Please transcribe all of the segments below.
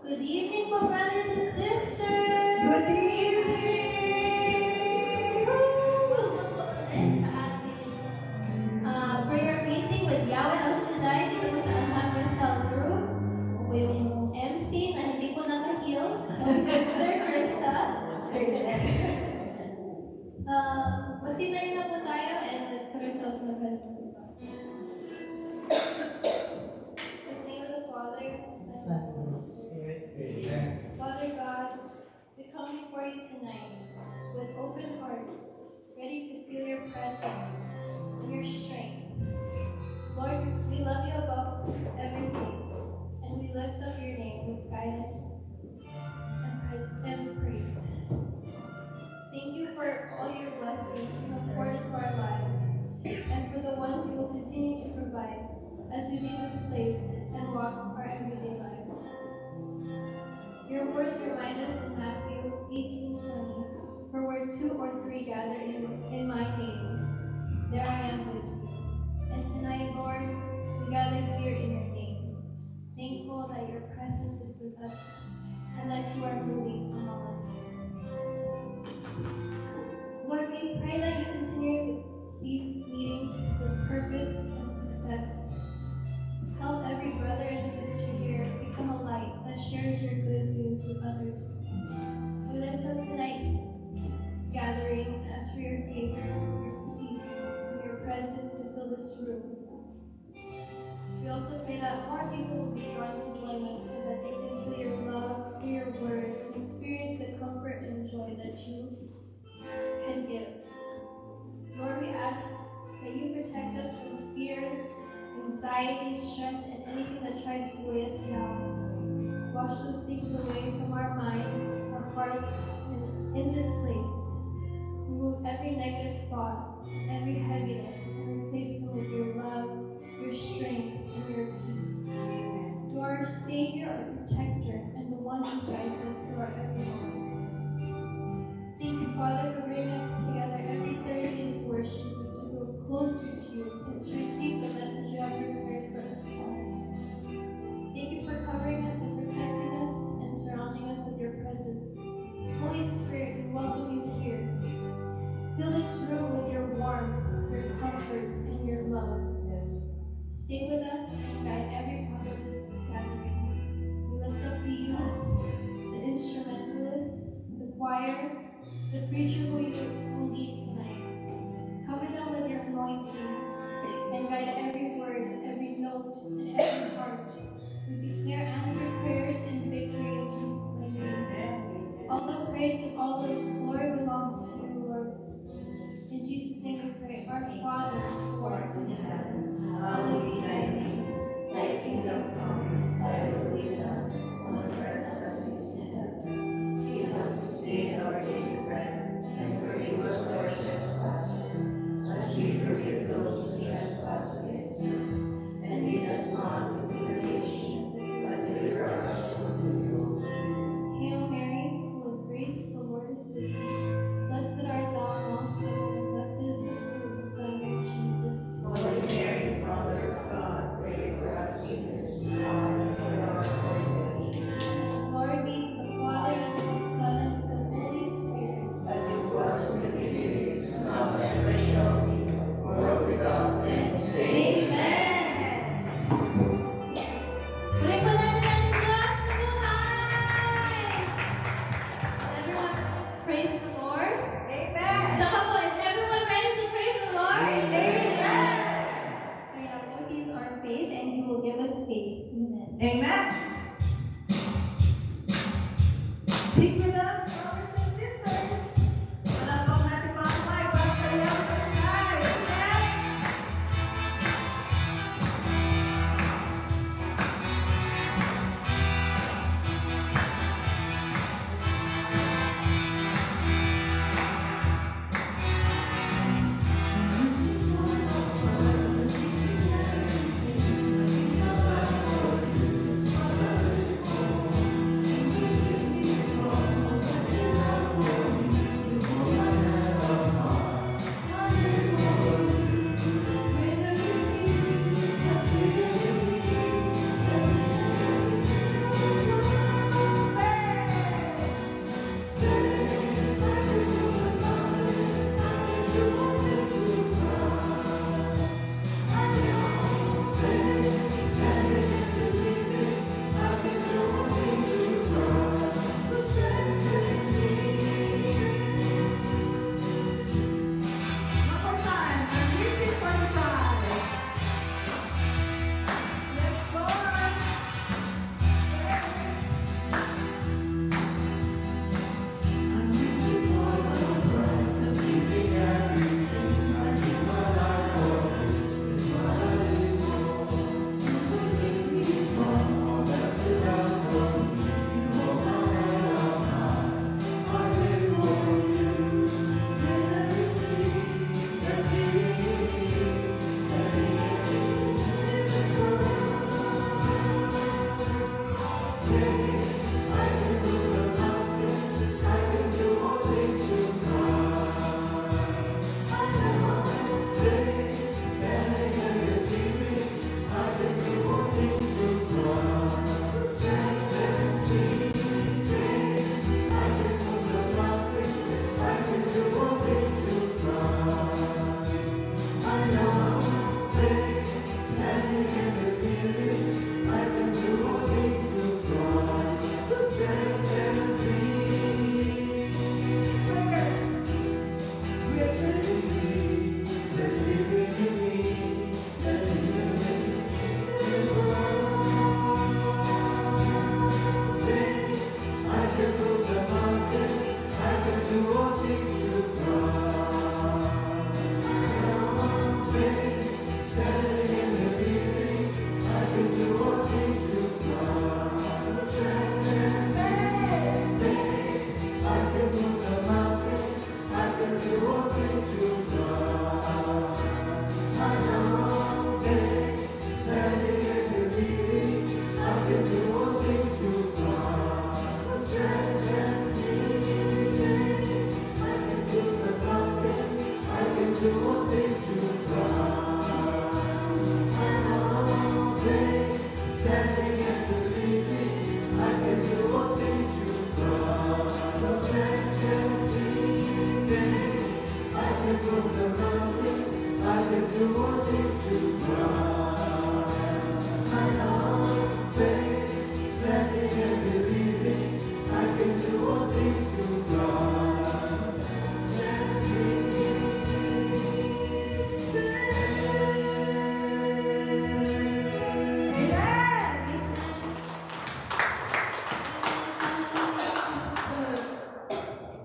Good evening, my brothers and sisters! Good evening! Welcome po ulit sa ating prayer meeting with Yahweh El Shaddai dito po sa Alhambra Cell Group. Ako yung MC na hindi po naka-heels, si Sister Krista. Magsitayin na po tayo and let's put ourselves in the presence of God. In the name of the Father, the Son, and the Holy Spirit. Amen. Father God, we come before you tonight with open hearts, ready to feel your presence and your strength. Lord, we love you above everything, and we lift up your name with guidance and praise. Thank you for all your blessings you have poured into our lives, and for the ones you will continue to provide as we leave this place and walk our everyday lives. Your words remind us in Matthew 18:20, for where 2 or 3 gather in my name, there I am with you. And tonight, Lord, we gather here in your name, thankful that your presence is with us and that you are moving among us. Lord, we pray that you continue these meetings with purpose and success. Help every brother and sister here become a light that shares your good news with others. We lift up tonight's gathering and ask for your favor, your peace, and your presence to fill this room. We also pray that more people will be drawn to join us so that they can feel your love, hear your word, and experience the comfort and joy that you can give. Lord, we ask that you protect us from fear, anxiety, stress, and anything that tries to weigh us down. Wash those things away from our minds, our hearts, and in this place. Remove every negative thought, every heaviness, and replace them with your love, your strength, and your peace. You are our Savior, our protector, and the one who guides us through our every moment. Thank you, Father, for bringing us together every Thursday's worship to grow closer to you and to receive the message you have prepared for us. Thank you for covering us and protecting us and surrounding us with your presence. Holy Spirit, we welcome you here. Fill this room with your warmth, your comfort, and your love. Yes. Stay with us and guide every part of this gathering. We lift up the youth, the instrumentalists, the choir, the preacher who you will lead tonight. Cover them with your anointing and guide every word, every note, and every heart. We declare answered prayers and victory in Jesus' mighty name. All the praise and all the glory belongs to you, Lord. In Jesus' name we pray. Our Father, who art in heaven, hallowed be thy name. Thy kingdom come, thy will be done, on earth as it is in heaven. Give us this day our daily bread, and forgive us our trespasses, as we forgive those who trespass against us. And lead us not into temptation, but deliver us from evil. Hail Mary, full of grace, the Lord is with thee. Blessed art thou amongst women, and blessed is the fruit of thy womb, Jesus. Holy Mary, Mother of God, pray for us sinners, now and at the hour of our death. Glory be to the Father, and to the Son, and to the Holy Spirit. As it was in the beginning, is now, and ever shall be, world without end. Amen! Balik po natin ang Diyos sa buhay! Is everyone praise the Lord? Amen. Saka po, is everyone ready to praise the Lord? Amen. Kaya po, He is our faith, and He will give us faith. Amen. Amen. Sing with us, brothers and sisters. Malapang natin mga kamay para kay Yahweh El Shaddai. Amen. Thank you.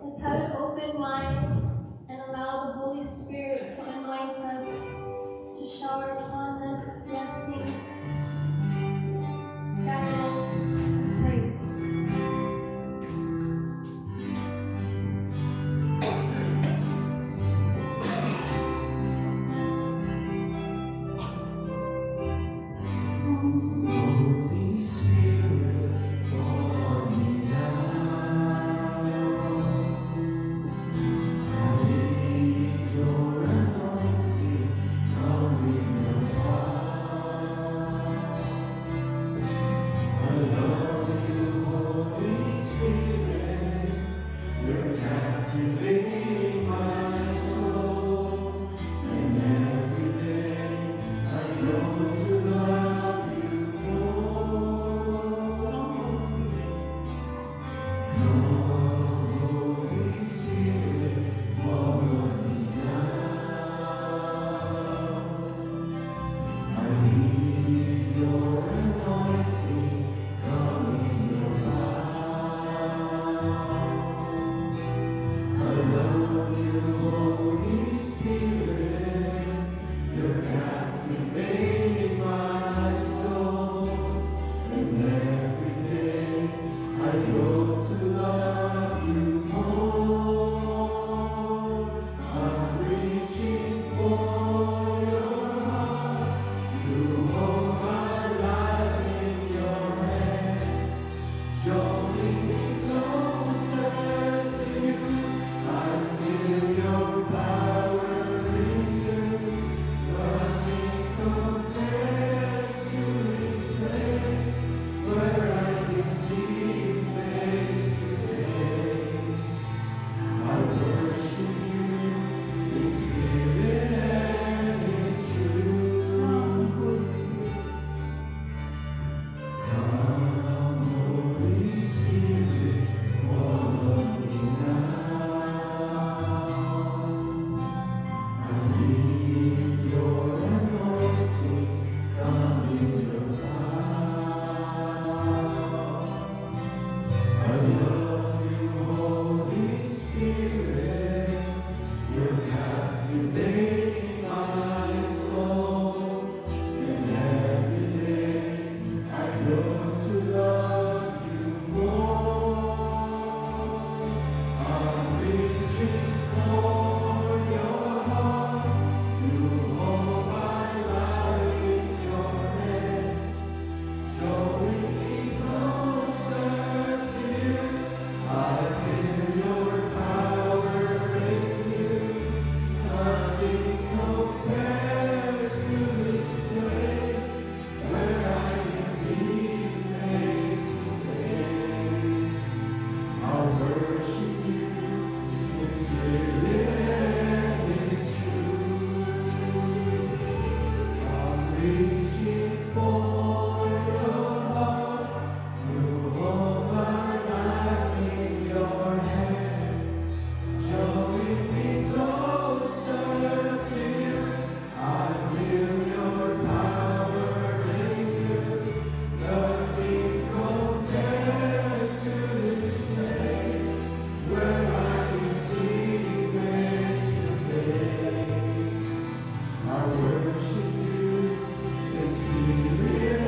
Let's have an open mind and allow the Holy Spirit to anoint us, to shower upon us blessings, guidance, and praise. Holy Spirit, fall on me now. I need your anointing, come in your heart. I love you, Holy Spirit, you're captivating my soul, and every day I grow to love you more. Come, Holy Spirit, fall on me now. I need your anointing, come in your heart. I love you, Holy Spirit, you're captivating my soul, and every day I grow to love you more. I'm reaching for your heart, you hold my life in your hands, drawing me closer to you. I feel your power in you, nothing compares to this place where I can see face to face. I worship you in spirit and in truth. Come, Holy Spirit, fall on me now. I need your anointing, come in your heart. I love you, Holy Spirit, you're captivating my soul, and every day I grow to love you more. I'm reaching for your heart, you hold my life in your hands, drawing me closer to you. I feel your power in you, nothing compares to this place where I can see face to face. I worship you in spirit and in truth. I'm reaching for your heart, you hold my life in your hands, drawing me closer to you. I feel your power in you, nothing compares to this place where I can see face to face. I worship you in spirit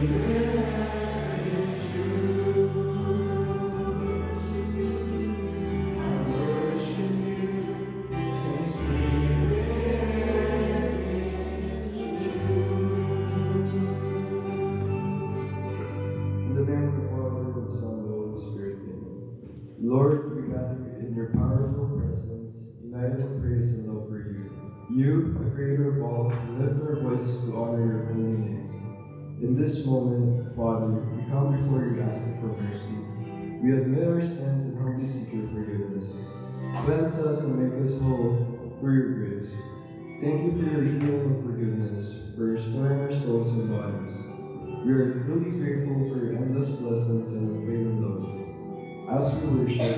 In the name of the Father, the Son, and the Holy Spirit, amen. Lord, we gather in your powerful presence, united in praise and love for you. You, the creator of all, lift our voices to honor your holy name. In this moment, Father, we come before you asking for mercy. We admit our sins and humbly seek your forgiveness. Cleanse us and make us whole through your grace. Thank you for your healing and forgiveness, for restoring our souls and bodies. We are really grateful for your endless blessings and unfailing love. As we worship,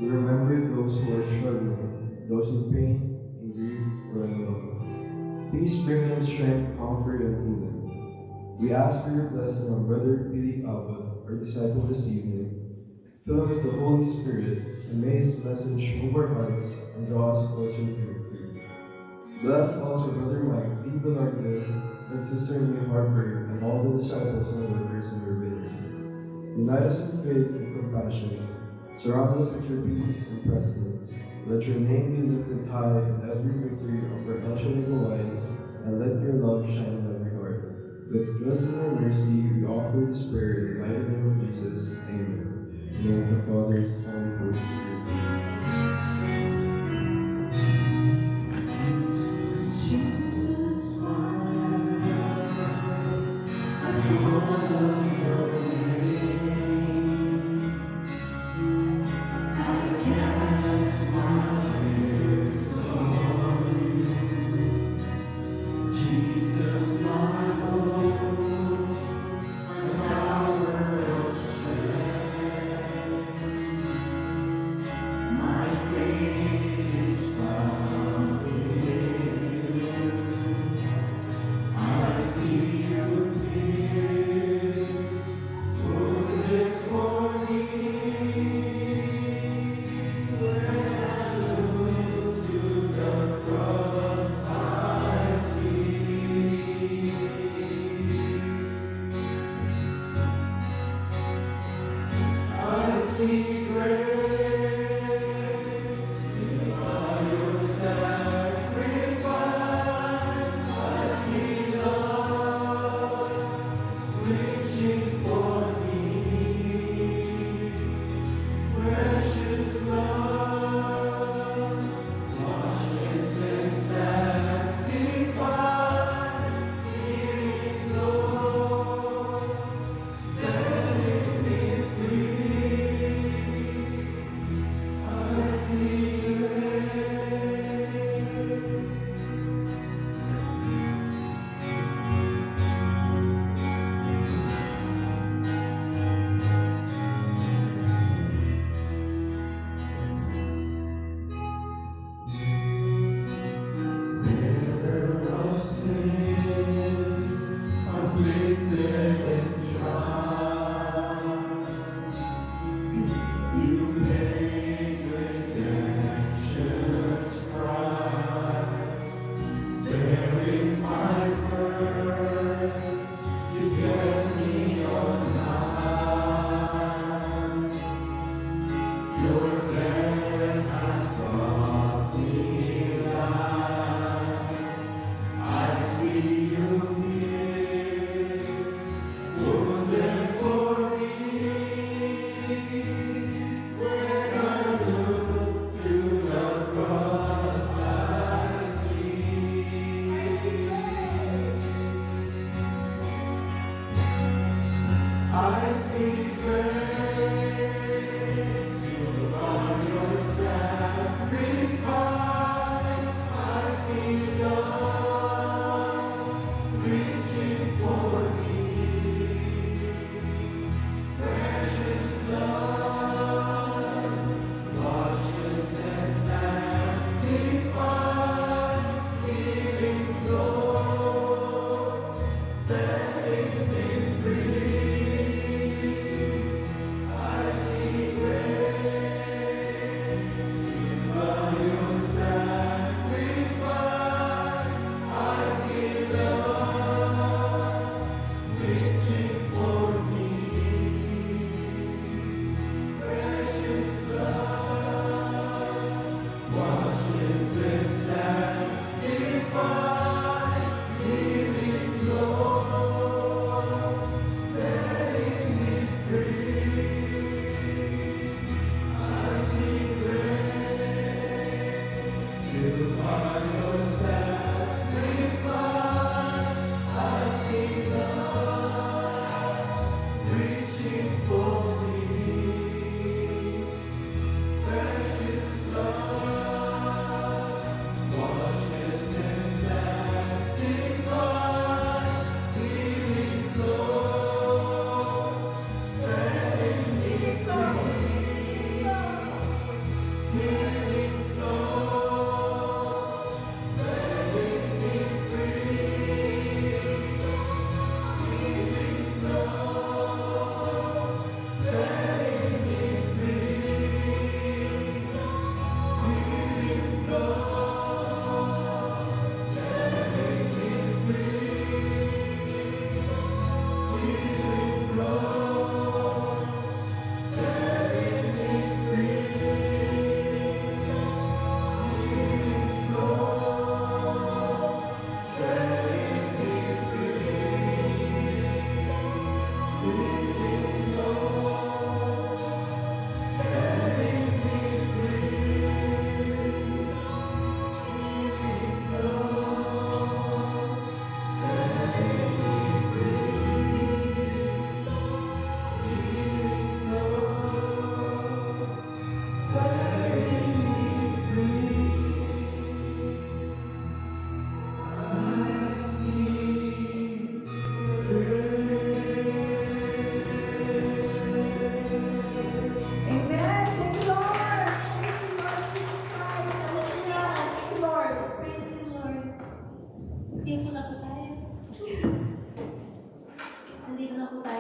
we remember those who are struggling, those in pain, in grief, or in love. Please bring them strength, comfort, and healing. We ask for your blessing on Brother Billy Alva, our disciple this evening. Fill him with the Holy Spirit, and may his message move our hearts and draw us closer to you. Bless also Brother Mike, Ziva Nargil, and Sister May Harper, and all the disciples and workers in your vineyard. Unite us in faith and compassion. Surround us with your peace and presence. Let your name be lifted high in every victory of our El Shaddai, and let your love shine in every heart. With grace and mercy, we offer this prayer in the mighty name of Jesus. Amen. In the name of the Father, Son, and Holy Spirit.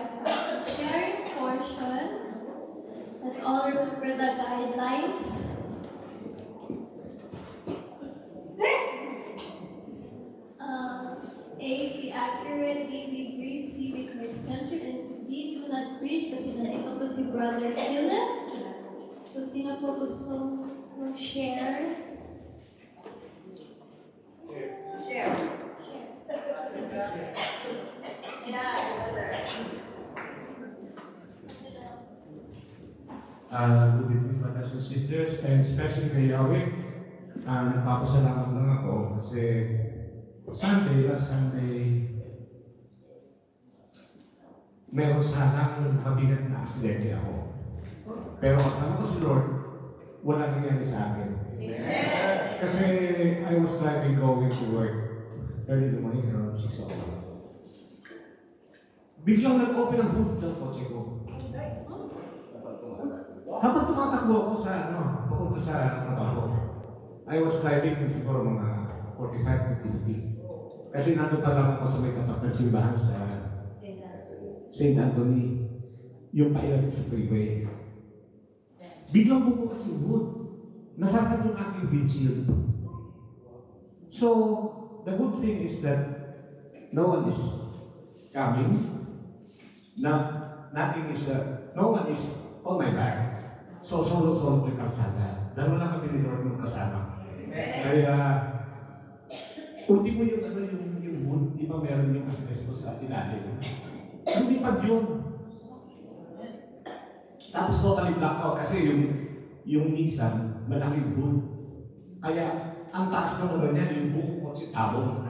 as a sharing portion. Let's all remember the guidelines. A. Be accurate. B. Be brief. C. Be Christ-centered. And D. Do not preach kasi nandito po si Brother Philip. So, sino po gusto mag-share? Share. Yeah, brother. Good evening, brothers and sisters, and especially kay Yahweh. Nagpapasalamat lang ako kasi last Sunday, meron sanang mabigat na aksidente ako. Pero kasama ko si Lord, wala nangyari sa akin. Kasi I was driving going to work early in the morning, around 6 o'clock. Biglang nag-open ang hood ng kotse ko. Habang tumatakbo ako sa papunta sa trabaho, I was driving siguro mga 45 to 50. Kasi nandun pa lang ako sa may tapat ng simbahan sa St. Anthony, yung pailapit sa freeway. Biglang bumukas yung hood. Nasaktan yung aking windshield. So, the good thing is that no one is coming. No one is on my back. So, solo ko yung kalsada. Dalawa lang kami ni Lord yung kasama. Kaya, ultimo yung wood, di ba meron yung asbestos sa ilalim? Hindi pa yun. Tapos totally blackout kasi yung Nissan, malaking wood. Kaya, ang taas naman niya, yung buong kotse tabong.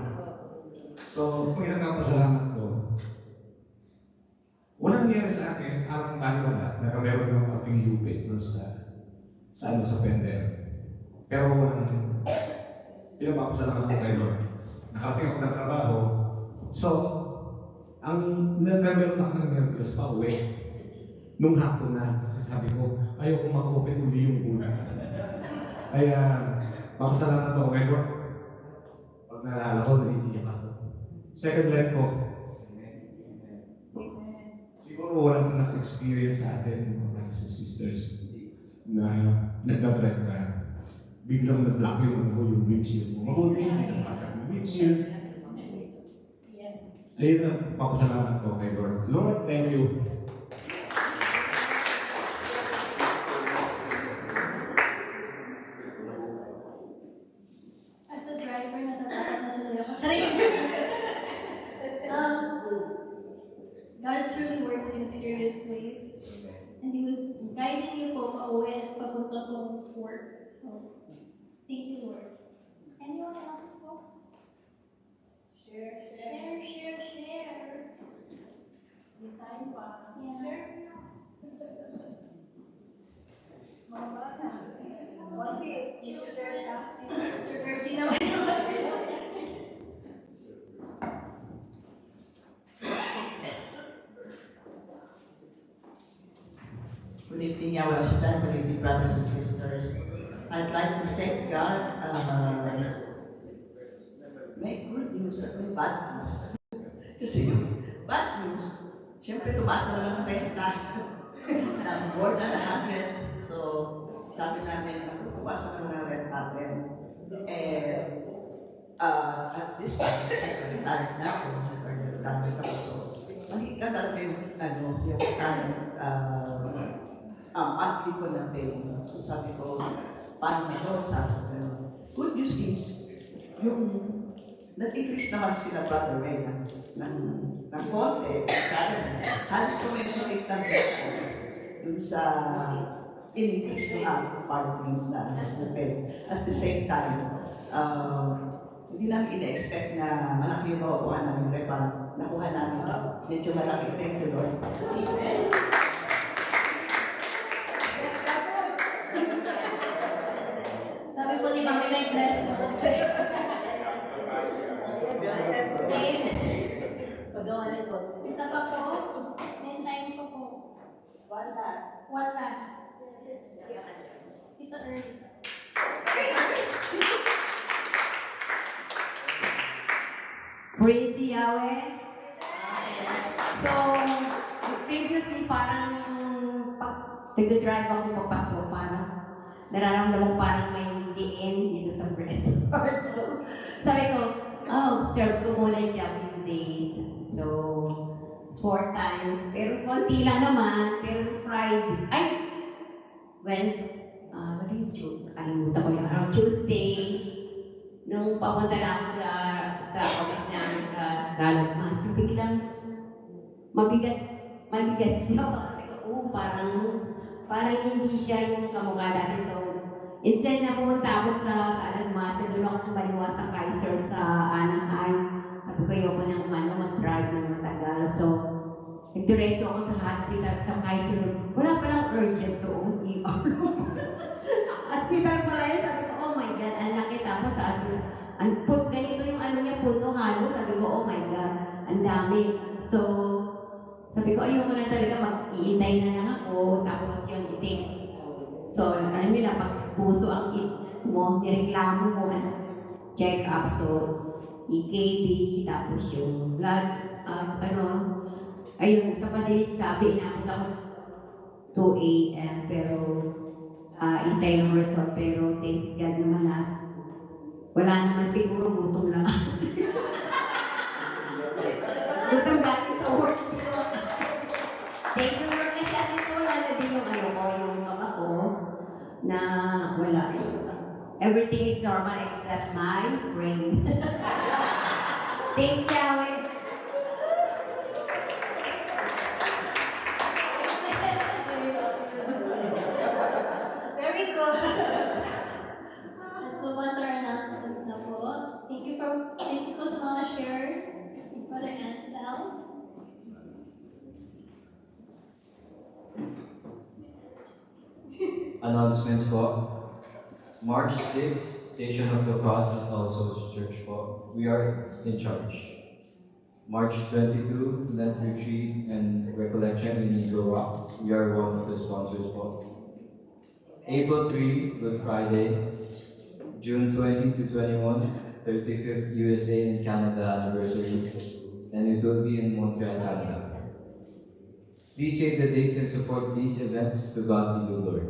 So, kung yan ang pasalamat ko, walang nangyari sa akin, ang baliwala, nakameron ng ating yupe doon sa fender. Pero walang, pinapapasalamat ko kay Lord. Nakarating ako ng trabaho. So, ang nagkameron ako ng nervyos pa uwi. Nung hapon na, kasi sabi ko, ayaw ko mag-open uli yung una. Kaya, mapasalamat ako kay Lord. Pag naalala ko, naiiyak ako. Second leg ko, siguro walang na-experience sa atin, mga brothers and sisters, na nagdadrive ka. Biglang nag-block yung windshield mo. Mabuti hindi nagpasak yung windshield. Ayun ang papasalamat ko kay Lord. Lord, thank you. As a driver, natatakot na tuloy ako. Charing! God truly works in mysterious ways. And He was guiding you po pauwi at papunta po work. So, thank you, Lord. Anyone else po? Share. Share. May time pa. Yeah. Mga bata. Once you share ka. Mr. Virgin, Good evening, Yahweh Shaddai. Good evening, brothers and sisters. I'd like to thank God. May good news at may bad news. Kasi bad news, siyempre tumaas na lang ang renta ng more than 100. So, sabi namin, tumaas na lang ang rent natin. At this time, retired na ako, nag-retirement ako. So, makikita natin yung monthly ko na pay. So sabi ko, paano na to? Sabi ko, good news is, yung nag-increase naman sila Brother Ray ng konti. Sabi, halos kumensurate ng resto dun sa in-increase na parting na pay. At the same time, hindi namin ina-expect na malaki yung makukuha namin refund. Nakuha namin. Medyo malaki. Thank you, Lord. Amen. sabi po ni Mami Meg, bless mo. Isa pa po. May time pa po. One last. One last. Tito Early. Praise Yahweh. So, parang pag nagdadrive ako papasok, parang nararamdaman ko parang may diin dito sa breast part ko. Sabi ko, observe ko muna siya few days. So, 4 times. Pero konti lang naman. Pero Wednesday, what do you do? Kalimutan ko yung araw. Tuesday, nung papunta na ako sa office namin sa Salad Mas, biglang mabigat siya. Parang hindi siya yung kamukha dati. So, instead na pumunta ako sa Salad Mas, doon ako tumaliwa sa Kaiser sa Anaheim. Sabi ko, ayoko nang mag-drive ng matagal. So, nagdiretso ako sa hospital sa Kaiser. Wala palang urgent doon, ER. Hospital pala yun. Sabi ko, oh my God, ang laki. Tapos sa hospital, ganito yung niya, puno halo. Sabi ko, oh my God, ang dami. So, sabi ko, ayoko na talaga, mag-iintay na lang ako. Tapos yun, it takes. So, alam niyo na, pag puso ang mo, nireklamo mo, check up. So, EKB, tapos yung blood, ayun, sa padilit sabi, inabot ako 2 a.m. Pero, intay ng result. Pero, thanks God naman na wala naman siguro, gutom lang. Gutom galing sa work dito. Thank you Lord kasi wala na din yung yung mama ko na wala. Everything is normal except my brain. Thank you. Very good. Let's move on to our announcements na po. Thank you po sa mga shares. Brother Ansel. Announcements po. March 6, Station of the Cross at All Souls Church po. We are in charge. March 22, Lent Retreat and Recollection in Eagle Rock. We are one of the sponsors po. April 3, Good Friday. June 20 to 21, 35th USA and Canada anniversary. And it will be in Montreal, Canada. Please save the dates and support these events. To God be the glory.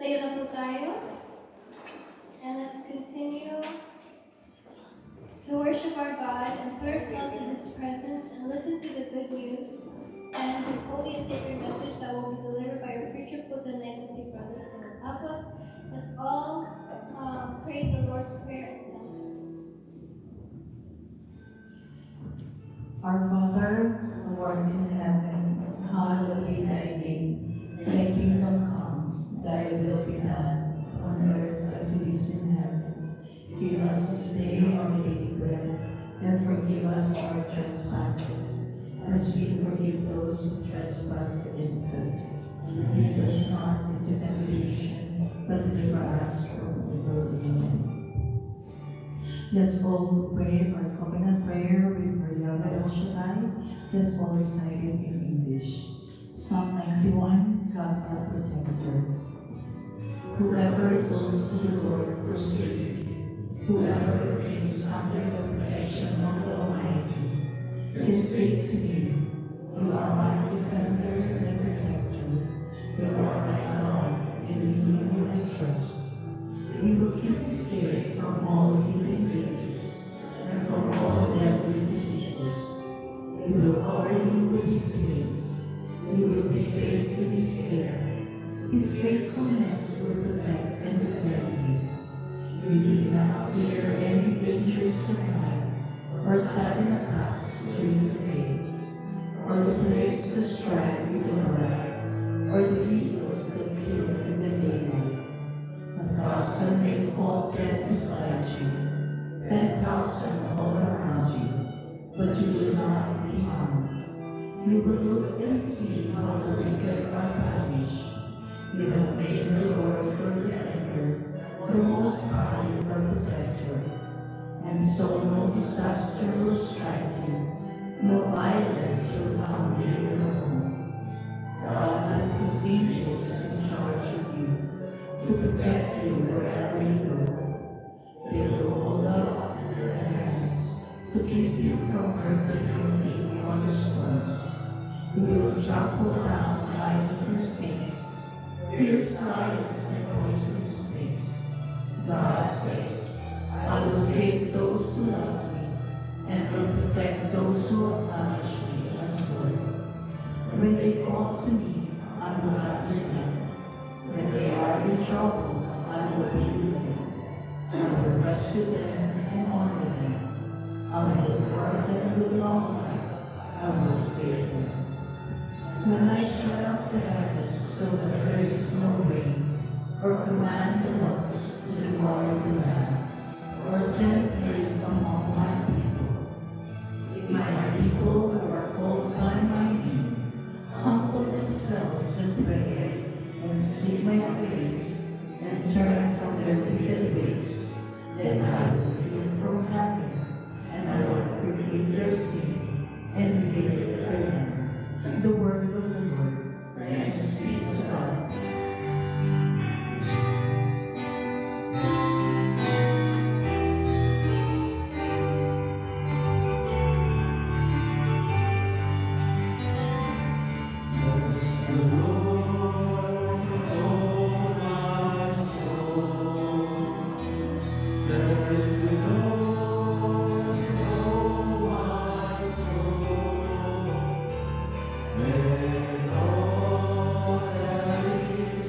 Tayo na po tayo. And let's continue to worship our God and put ourselves in His presence and listen to the good news and His holy and sacred message that will be delivered by our preacher, Puta Legacy Brother. Let's all pray the Lord's Prayer and sing. Our Father, who art in heaven, hallowed be thy name. Thy kingdom come, thy will be done, on earth as it is in heaven. Give us this day our daily bread, and forgive us our trespasses, as we forgive those who trespass against us. Lead us not into temptation, but deliver us from evil. Amen. Let's all pray our covenant prayer with Maria El Shaddai. Let's all recite it in English. Psalm 91, God our protector. Whoever goes to the Lord for safety, whoever remains under the protection of the Almighty, can say to me, you are my defender and protector. You are my God, and in you I trust. You will keep me safe from all hidden dangers and from all deadly diseases. You will cover me with His wings. You will be safe with His care. His faithfulness will protect and defend you. You need not fear any dangers of night, or sudden attacks during the day, or the plagues that strike in the night, or the evils that kill in the daylight. 1,000 may fall dead beside you, 10,000 all around you, but you will not be harmed. You will look and see how the wicked are punished. You have made the Lord your defender, the Most High your protector. And so no disaster will strike you, no violence will come near your home. God put His angels in charge of you, to protect you wherever you go. They will hold up your hands, to keep you from hurting your feet on the stones. You will trample down lions and snakes, fierce lions and poisonous snakes. God says, I will save those who love me, and will protect those who acknowledge me as Lord. When they call to me, I will answer them. When they are in trouble, I will be with them. I will rescue them and honor them. I will reward them with long life. I will save them. When I shut up the heavens so that there is no rain, or command the locusts to devour the land, or send plagues among my people, if my people who are called by my name humble themselves and pray, and seek my face, and turn from their wicked ways, then I will hear from heaven, and I will forgive their sin, and heal their land. The word of the Lord. Praise be to God. Bless the Lord, oh my soul. Bless the Lord, oh my soul. Let all that is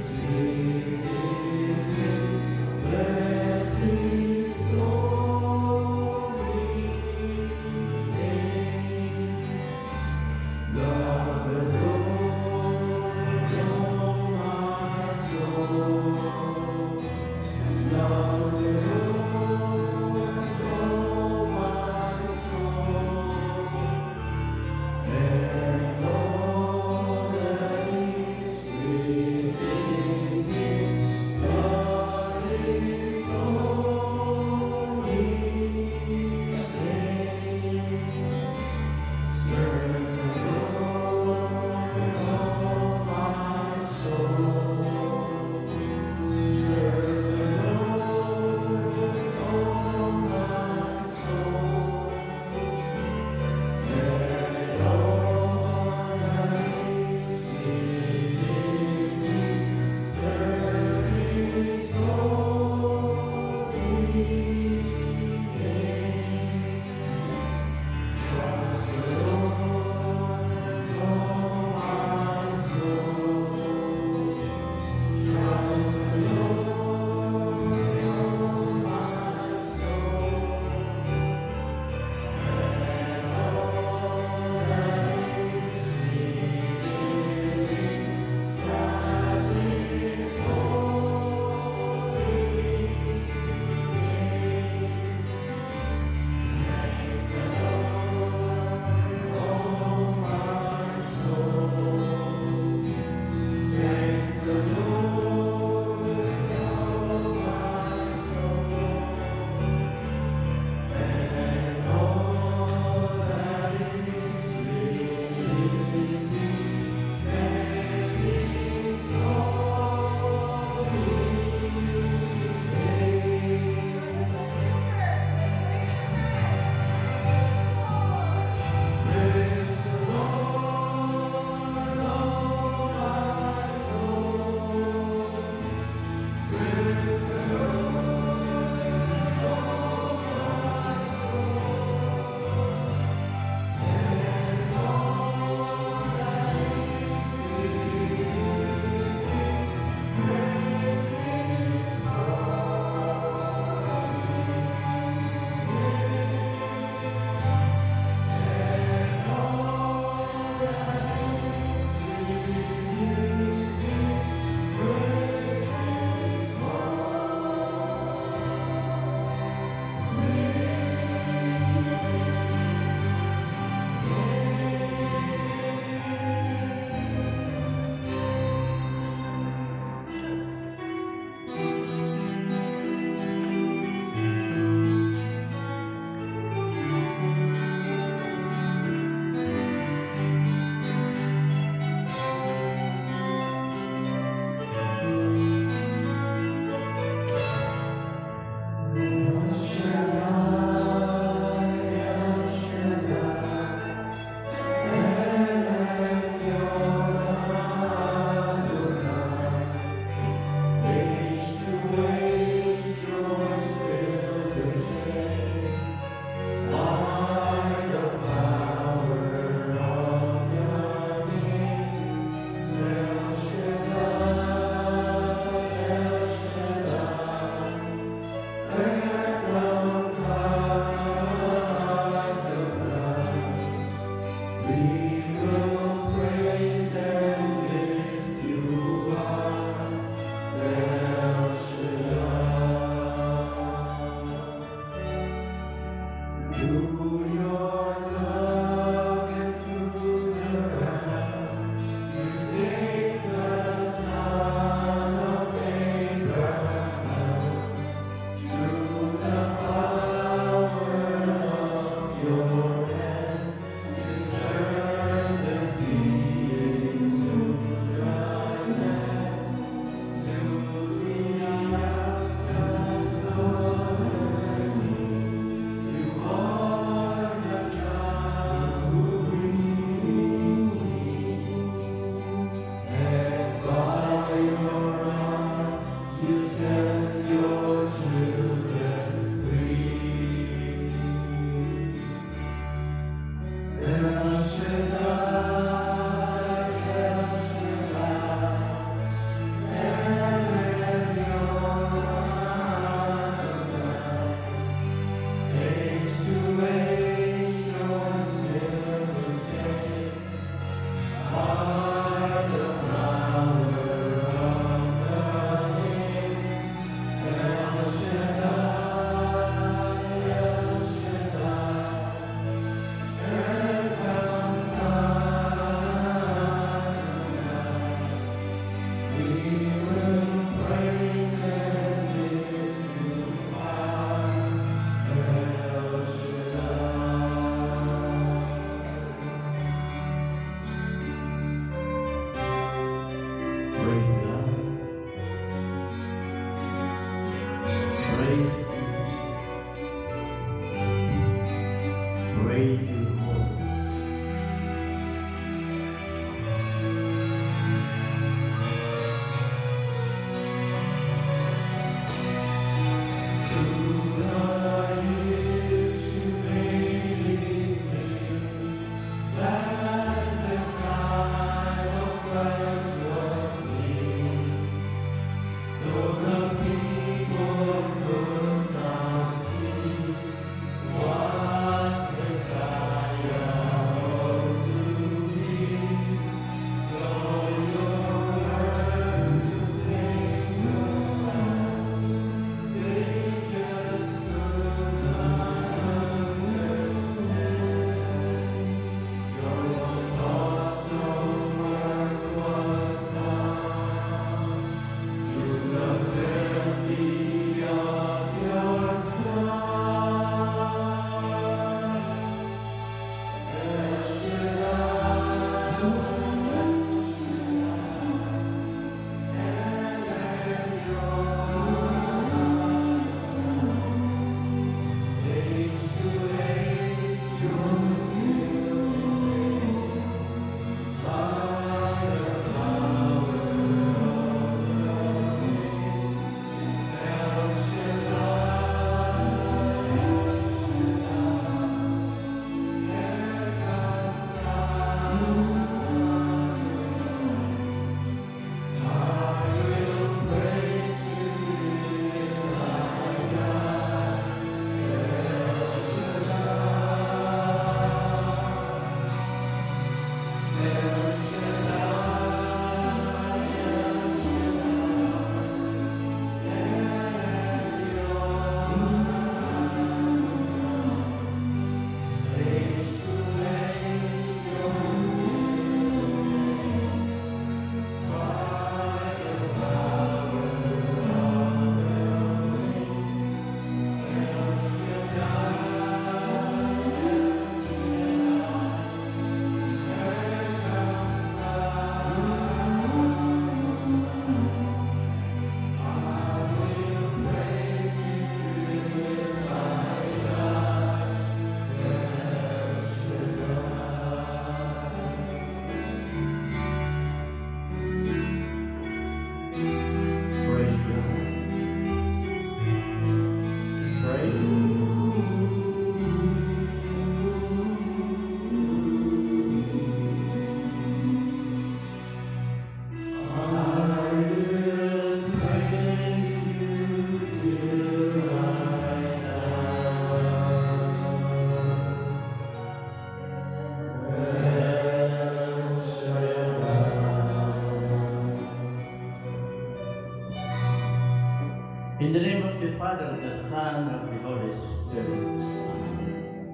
In the name of the Father, the Son, and of the Holy Spirit. Amen.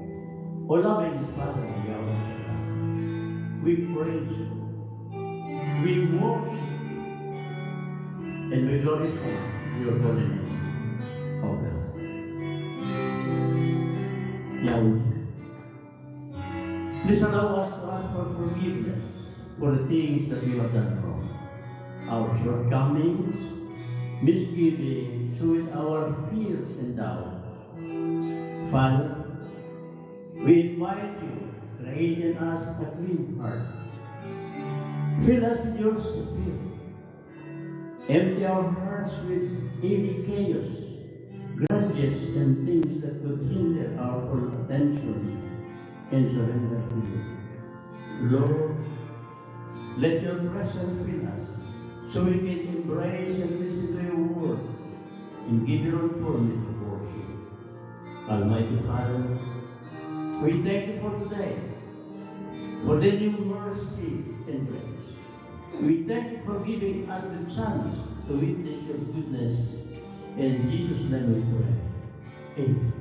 O loving Father Yahweh, we praise you, we worship you, and we glorify your holy name, O God. Yahweh, please allow us to ask for forgiveness for the things that we have done wrong, our shortcomings, misgivings, with our fears and doubts. Father, we invite you, create in us a clean heart. Fill us with your spirit. Empty our hearts with any chaos, grudges, and things that could hinder our full attention and surrender to you. Lord, let your presence fill us so we can embrace and listen to your word and give your authority to worship. Almighty Father, we thank you for today, for the new mercy and grace. We thank you for giving us the chance to witness your goodness. In Jesus' name we pray. Amen.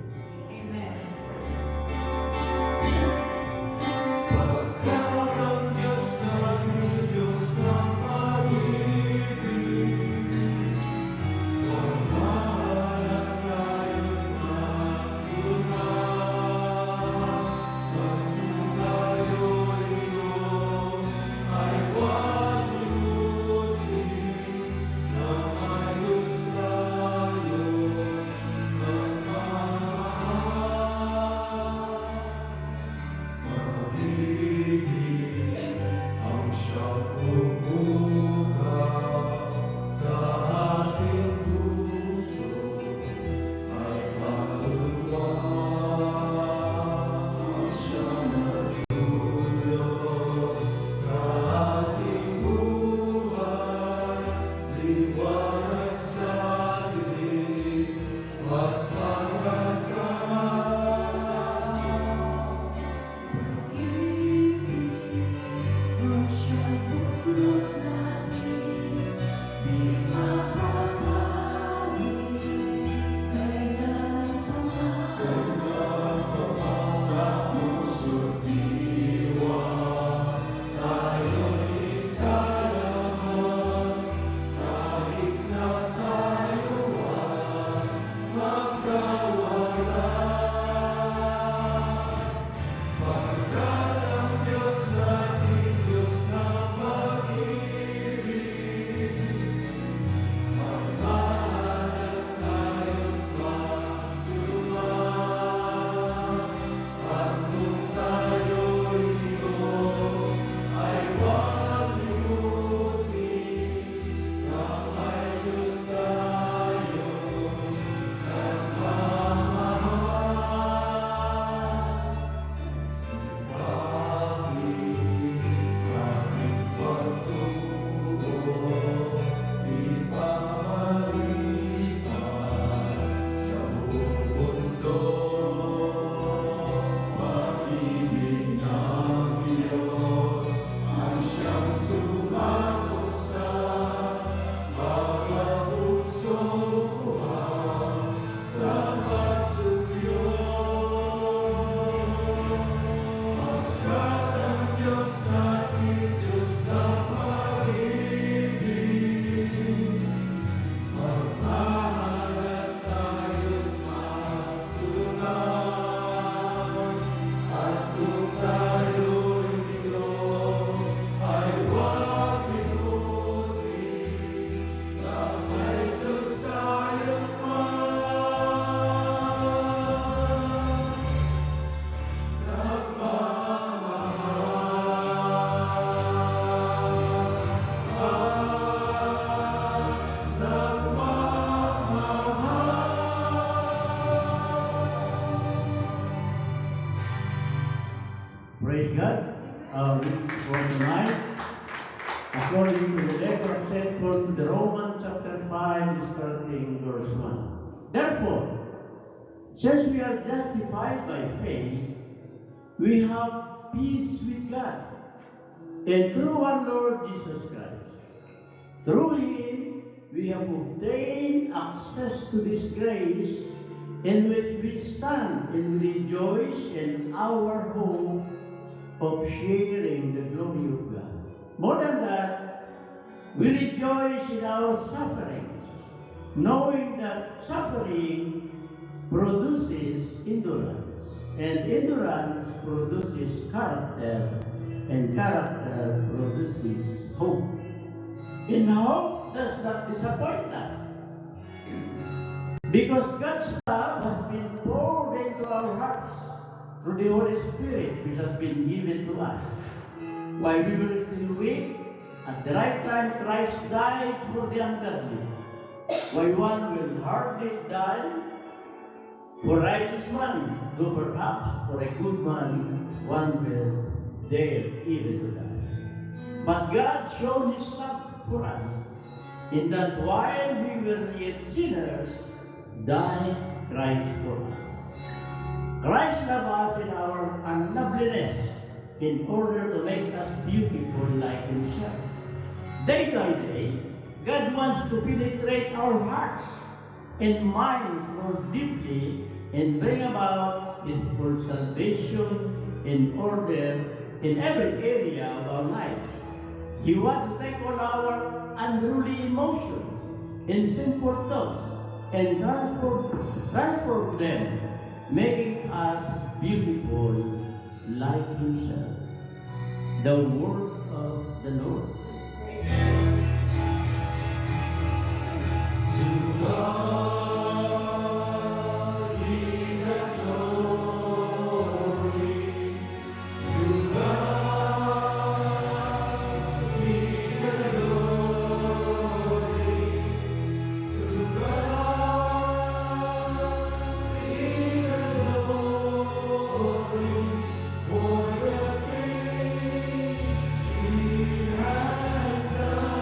Praise God. Our reading for tonight, according to the letter of St. Paul to the Romans, chapter 5, starting verse 1. Therefore, since we are justified by faith, we have peace with God, and through our Lord Jesus Christ. Through Him, we have obtained access to this grace in which we stand and rejoice in our hope of sharing the glory of God. More than that, we rejoice in our sufferings, knowing that suffering produces endurance, and endurance produces character, and character produces hope. And hope does not disappoint us, because God's love has been poured into our hearts through the Holy Spirit, which has been given to us. While we were still weak, at the right time Christ died for the ungodly. Why one will hardly die for a righteous man, though perhaps for a good man one will dare even to die. But God showed His love for us, in that while we were yet sinners, died Christ for us. Christ loved us in our unloveliness in order to make us beautiful like Himself. Day by day, God wants to penetrate our hearts and minds more deeply and bring about His full salvation in order in every area of our lives. He wants to take all our unruly emotions and sinful thoughts and transform them, making us beautiful like Himself. The word of the Lord. To God be the glory. To God be the glory. To God be the glory for the things He has done.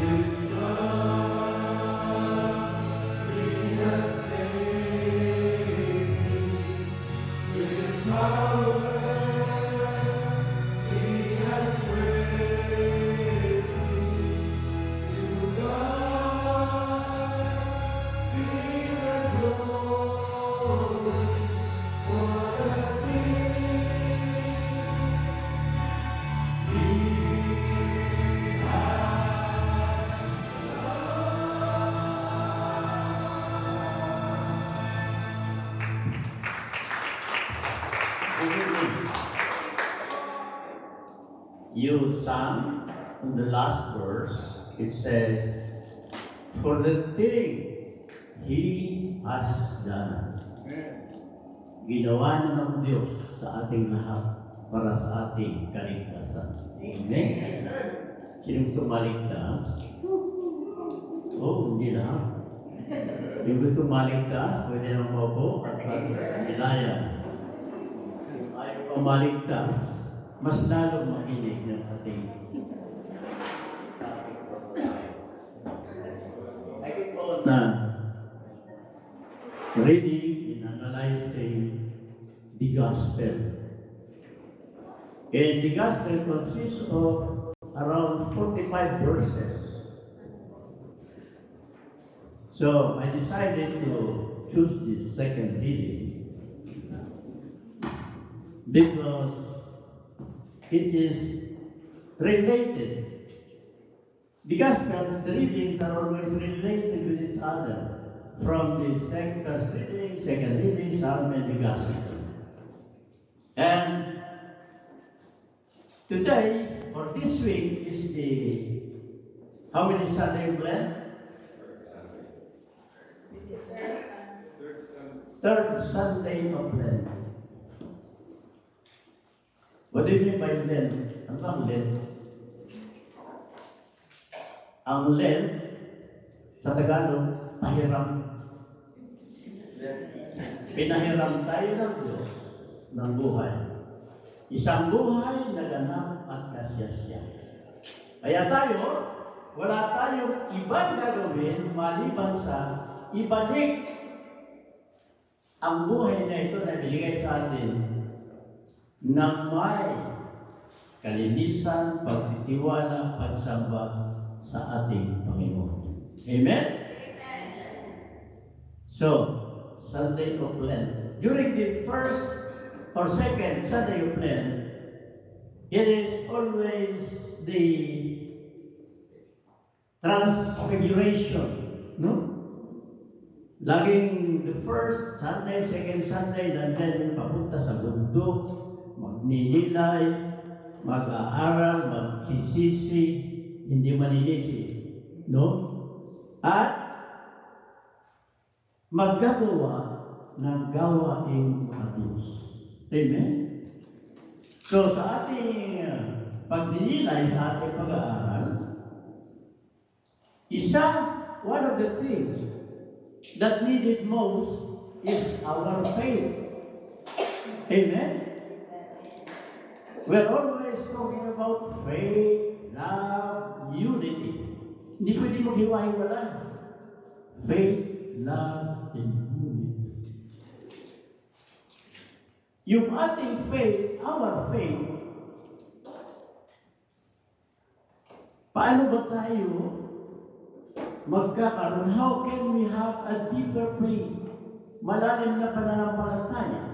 His love He has saved me. His power He has raised me. To God be the glory for the things He has. You sang in the last verse, it says, for the things He has done. Ginawa na ng Diyos sa ating lahat para sa ating kaligtasan. Amen? Sinong gusto maligtas? Oh, hindi na. Yung gusto maligtas, pwede naman maupo at pag-ilaya. Kung ayaw pa maligtas, mas lalo makinig ng ating na reading and analyzing the gospel. And the gospel consists of around 45 verses. So I decided to choose this second reading because it is related. The Gospels, the readings are always related with each other. From the first reading, second reading, Psalm, and the Gospel. And today, or this week, is the, how many Sunday blend? Third Sunday of Lent. What do you mean by Lent? Ano ba ang Lent? Ang Lent, sa Tagalog, pahiram. Pinahiram tayo ng Diyos ng buhay. Isang buhay na ganap at kasiyasya. Kaya tayo, wala tayong ibang gagawin maliban sa ibalik ang buhay na ito na binigay sa atin ng may kalinisan, pagtitiwala, pagsamba sa ating Panginoon. Amen? So, Sunday of Lent. During the first or second Sunday of Lent, it is always the transfiguration, no? Laging the first Sunday, second Sunday, nandyan papunta sa bundok, magninilay, mag-aaral, magsisisi, hindi maninisi, no? At maggagawa ng gawaing mga Diyos. Amen? So sa ating pagninilay, sa ating pag-aaral, one of the things that needed most is our faith. Amen? We're always talking about faith, love, unity. Hindi pwede maghiwa-hiwala. Faith, love, and unity. Yung ating faith, our faith, paano ba tayo magkakaroon? How can we have a deeper faith? Malalim na pananampalataya.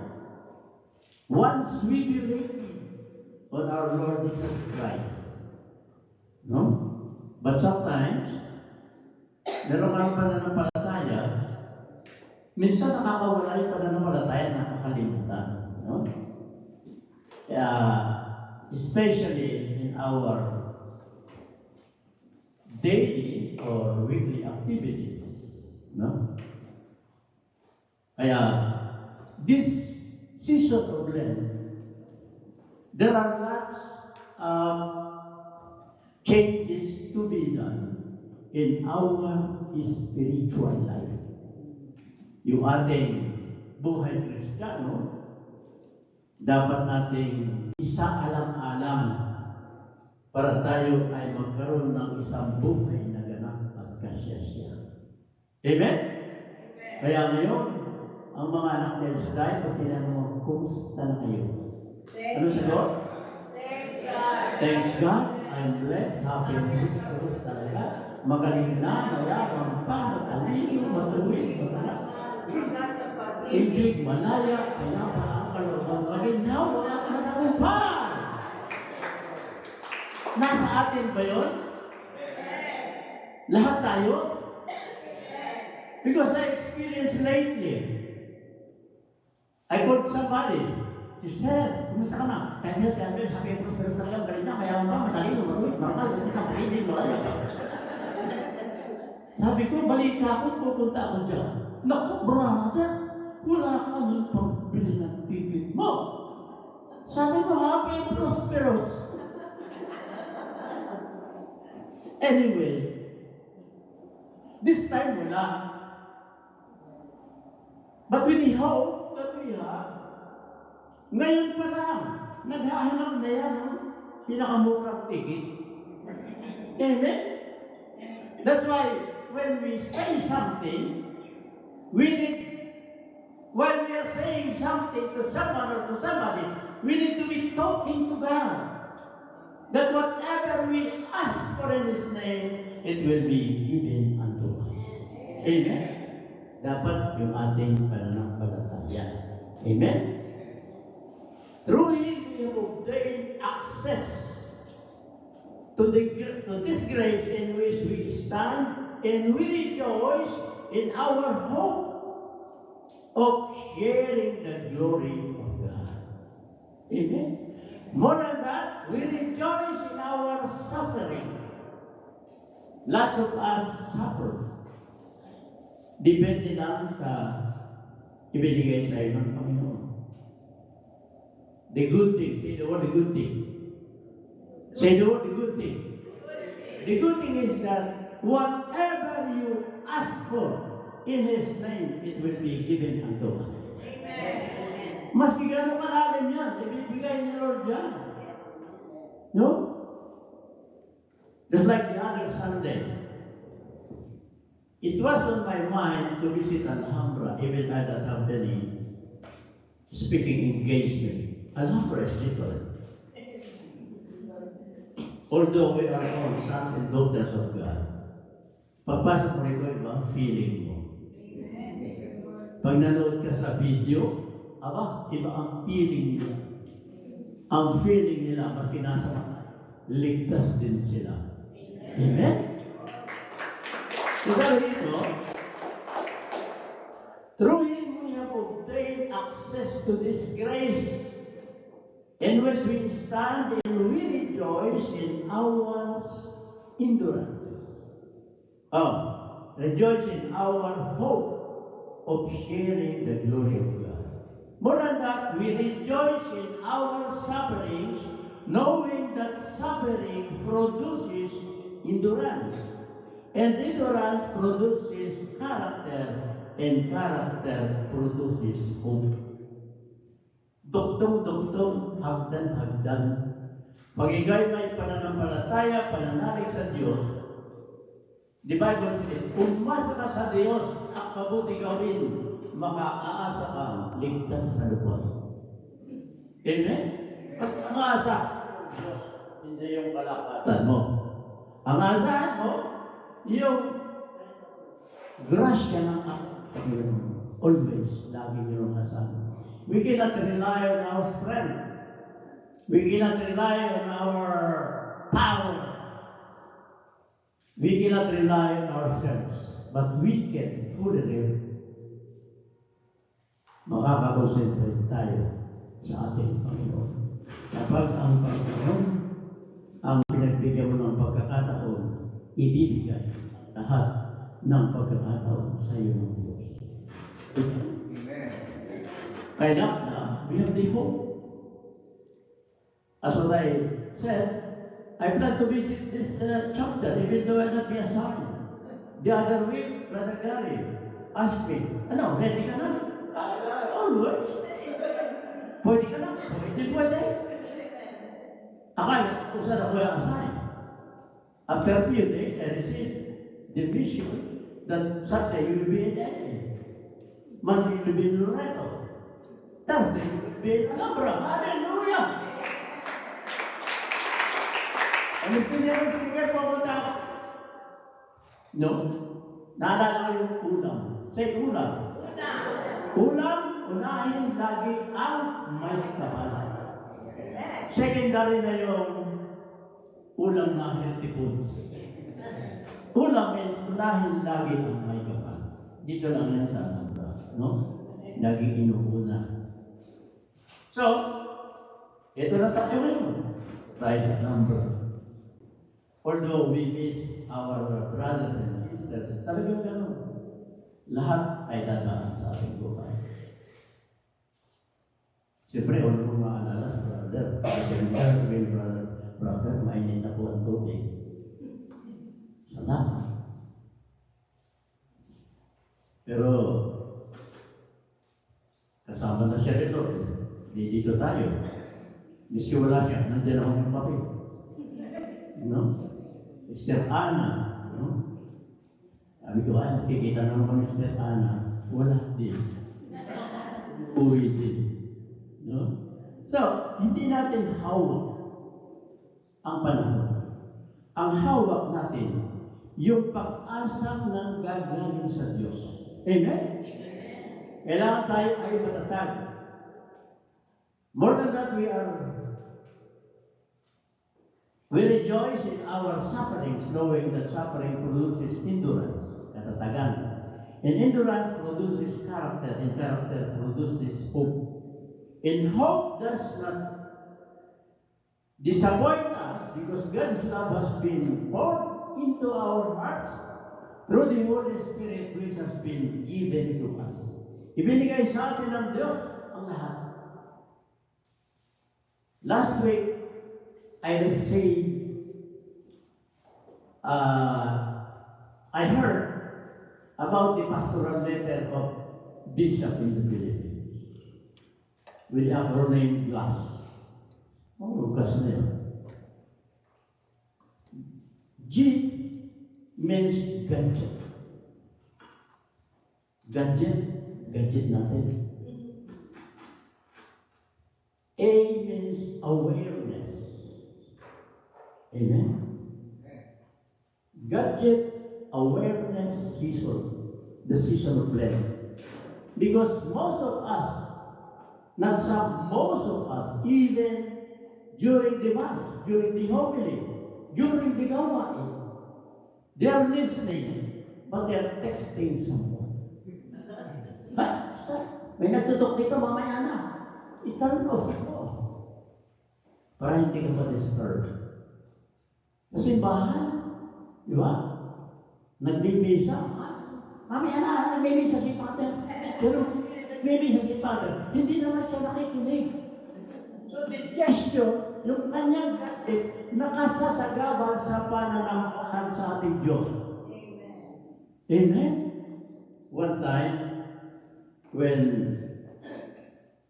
Once we believe on our Lord Jesus Christ. No? But sometimes, meron kang pananampalataya, minsan nakakawala yung pananampalataya, nakakalimutan. No? Especially in our daily or weekly activities. No? Kaya, this season of Lent, there are lots of changes to be done in our spiritual life. Yung ating buhay Kristiyano, dapat nating isaalang-alang para tayo ay magkaroon ng isang buhay na ganap at kasyasya. Amen? Kaya ngayon, ang mga anak ni Diyos dahil pag tinanong mo, kumusta na kayo? Ano sagot? Thanks God, I'm blessed, happy and Christos talaga. Magaling na, mayabang pa, matalino, matuwid, matalak. Ibig, malaya, kaya pa ang kalooban maginaw, wala ka matagumpay. Nasa atin ba yun? Lahat tayo? Because I experienced lately, I called somebody. She said, kumusta ka na? Kaya sabi ko, pero talaga, galing na, mayabang pa, matalino, matuwid, normal, hindi sa paligid, malaya ka. Sabi ko, balita ako, pupunta ako dyan. Naku, brother, wala ka nang pagbili ng ticket mo. Sabi mo, happy and prosperous. Anyway, this time wala. But we hope that we have, ngayon pa lang, naghahanap na yan ng pinakamurang ticket. Amen? That's why, when we say something, when we are saying something to someone or to somebody, we need to be talking to God. That whatever we ask for in His name, it will be given unto us. Amen? Dapat yung ating pananampalataya. Amen? Through Him, we have obtained access to this grace in which we stand, and we rejoice in our hope of sharing the glory of God. Amen? More than that, we rejoice in our suffering. Lots of us suffer. Depende lang sa ibinigay sa iyo ng Panginoon. The good thing. Say the word, the good thing. Say the word, the good thing. The good thing is that whatever you ask for in His name, it will be given unto us. Amen. Maski gano'ng kalalim yan, ibibigay ni Lord yan. No? Just like the other Sunday, it was on my mind to visit Alhambra, even I don't have any speaking engagement. Alhambra is different. Although we are all sons and daughters of God, papasok mo rito, iba ang feeling mo. Pag nanood ka sa video, iba ang feeling nila. Ang feeling nila, maski nasa mga, ligtas din sila. Amen? So sabi dito, through Him we have obtained access to this grace in which we stand and we rejoice in our endurance. Rejoice in our hope of sharing the glory of God. More than that, we rejoice in our sufferings, knowing that suffering produces endurance. And endurance produces character, and character produces hope. Duktong-duktong, hagdan-hagdan. Pag ikaw'y may pananampalataya, pananalig sa Diyos, the Bible says, umasa ka sa Diyos at mabuti gawin, makaaasa kang ligtas sa lupa. Amen? At ang asa, Diyos, hindi yung kalakasan mo. Ang asahan mo, yung grasya ng always, lagi yung asahan. We cannot rely on our strength. We cannot rely on our power. We cannot rely on ourselves. But we can fully live. Makakakonsentrate tayo sa ating Panginoon. Kapag ang Panginoon ang pinagbigyan mo ng pagkakataon, ibibigay lahat ng pagkakataon sa iyo ng Diyos. Kaya na, we have the hope. As what I said, I plan to visit this chapter, even though I'll not be assigned. The other week, Brother Gary asked me, ready ka na? Always. Pwede ka na? Pwede. Akala kung saan ako i-assign. After a few days, I received the mission that Sunday you will be in Delhi. Monday you will be in Loreto. Thursday you will be in Alhambra. Hallelujah! Ano sinira sige po punta ako? No? Naalala ko yung ulam. Say ulam. Ulam, unahin lagi ang may kapal. Secondary na yung ulam na healthy foods. Ulam means unahin lagi ang may kapal. Dito lang yan sa Alhambra. No? Lagi inuuna. So, ito na tayo ngayon. Tayo sa Alhambra. Although we miss our brothers and sisters, talagang gano'n. Lahat ay dadaan sa ating buhay. Siyempre, huwag mo maalala sa brother. Sabihin, brother, mainit na po ang tubig. Salamat. Pero, kasama na siya rin doon. Dito tayo. Miski wala siya, nandiyan ako ng papel. No? Sister Ana, no? Sabi ko, nakikita naman kami Sister Ana, wala din. Uwi din. No? So, hindi natin hawak ang panahon. Ang hawak natin, yung pag-asa ng gagaling sa Diyos. Amen? Kailangan tayo ay matatag. More than that, we rejoice in our sufferings, knowing that suffering produces endurance, katatagan. And endurance produces character, and character produces hope. And hope does not disappoint us, because God's love has been poured into our hearts through the Holy Spirit which has been given to us. Ibinigay sa atin ng Diyos ang lahat. Last week, I received, I heard about the pastoral letter of Bishop in the Philippines. William Romain Glass. Lukas na yun. G means gadget. Gadget natin. A means awareness. Amen? Gadget awareness season. The season of blessing. Because most of us, not some, most of us, even during the Mass, during the homily, during the gawain, they are listening, but they are texting someone. But, stop. May nagtutok dito, mamaya na. I-turn off. Para hindi ka ma-disturb. Kasi bahan, di ba? Nagbibisa. Mamaya na, nagbibisa si Father. Pero nagbibisa si Father. Hindi naman siya nakikinig. So the gesture, yung kanyang gatit, nakasasagabal sa pananampahan sa ating Diyos. Amen? One time, when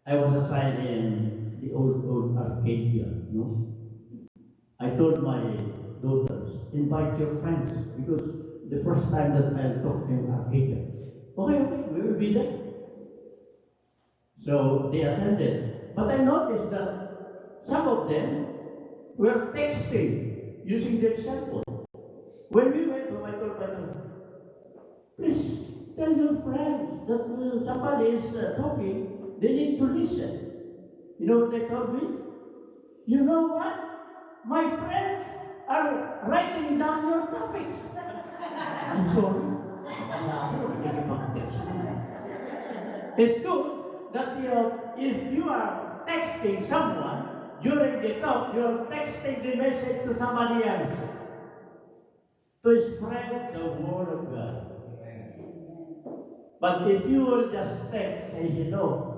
I was assigned in the old Arcadia, no? I told my daughters, invite your friends, because the first time that I talked in Arcadia, okay, we will be there. So they attended. But I noticed that some of them were texting using their cell phone. When we went home, I told my daughter, please tell your friends that somebody is talking, they need to listen. You know what they told me? You know what? My friends are writing down your topics. I'm sorry. It's good that if you are texting someone during the talk, you're texting the message to somebody else to spread the word of God. But if you will just text, say hello,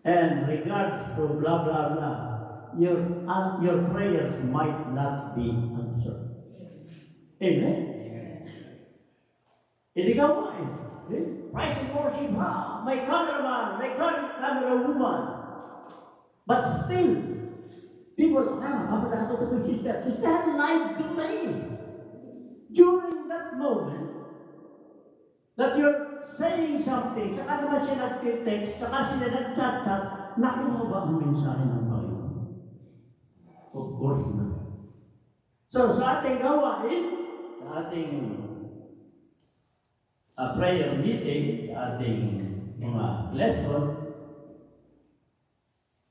and regards to blah blah blah, your prayers might not be answered. Amen. Hindi ka wine. Praise and worship, my cameraman, my camera woman. But still, people, kapatid ako to my sister live domain. During that moment, that you're saying something, saka naman siya nag-text, saka sila nag-chat-chat, nakuha ba ang mensahe ng Panginoon? Of course not. So sa ating gawain, sa ating prayer meeting, sa ating mga lesson,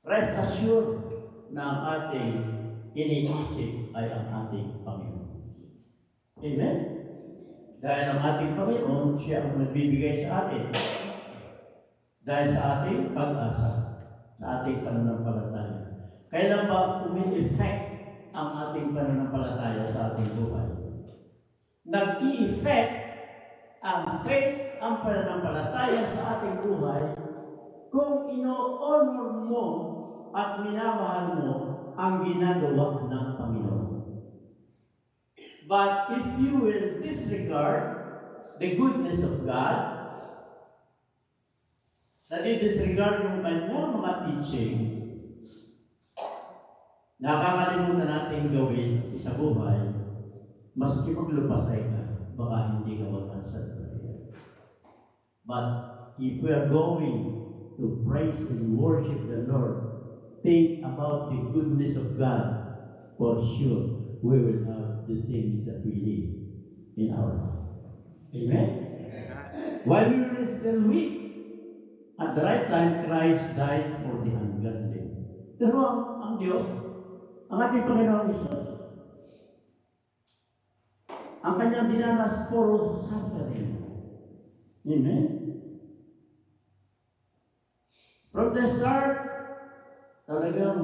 rest assured na ang ating iniisip ay ang ating Panginoon. Amen? Dahil ang ating Panginoon, siya ang nagbibigay sa atin. Dahil sa ating pag-asa, sa ating pananampalataya. Kailan ba umi-effect ang ating pananampalataya sa ating buhay? Nag-i-effect ang faith, ang pananampalataya sa ating buhay kung ino-honor mo at minamahal mo ang ginagawa ng Panginoon. But if you will disregard the goodness of God, disregard yung kanyang mga teaching, nakakalimutan natin gawin sa buhay, maski maglupasay ka, baka hindi ka mag-answer prayer. But if we are going to praise and worship the Lord, think about the goodness of God, for sure we will have the things that we need in our life. Amen? While we were still weak, at the right time, Christ died for the ungodly. Pero ang Diyos, ang ating Panginoon Isus, ang kanyang dinanas puro suffering. Amen? From the start, talagang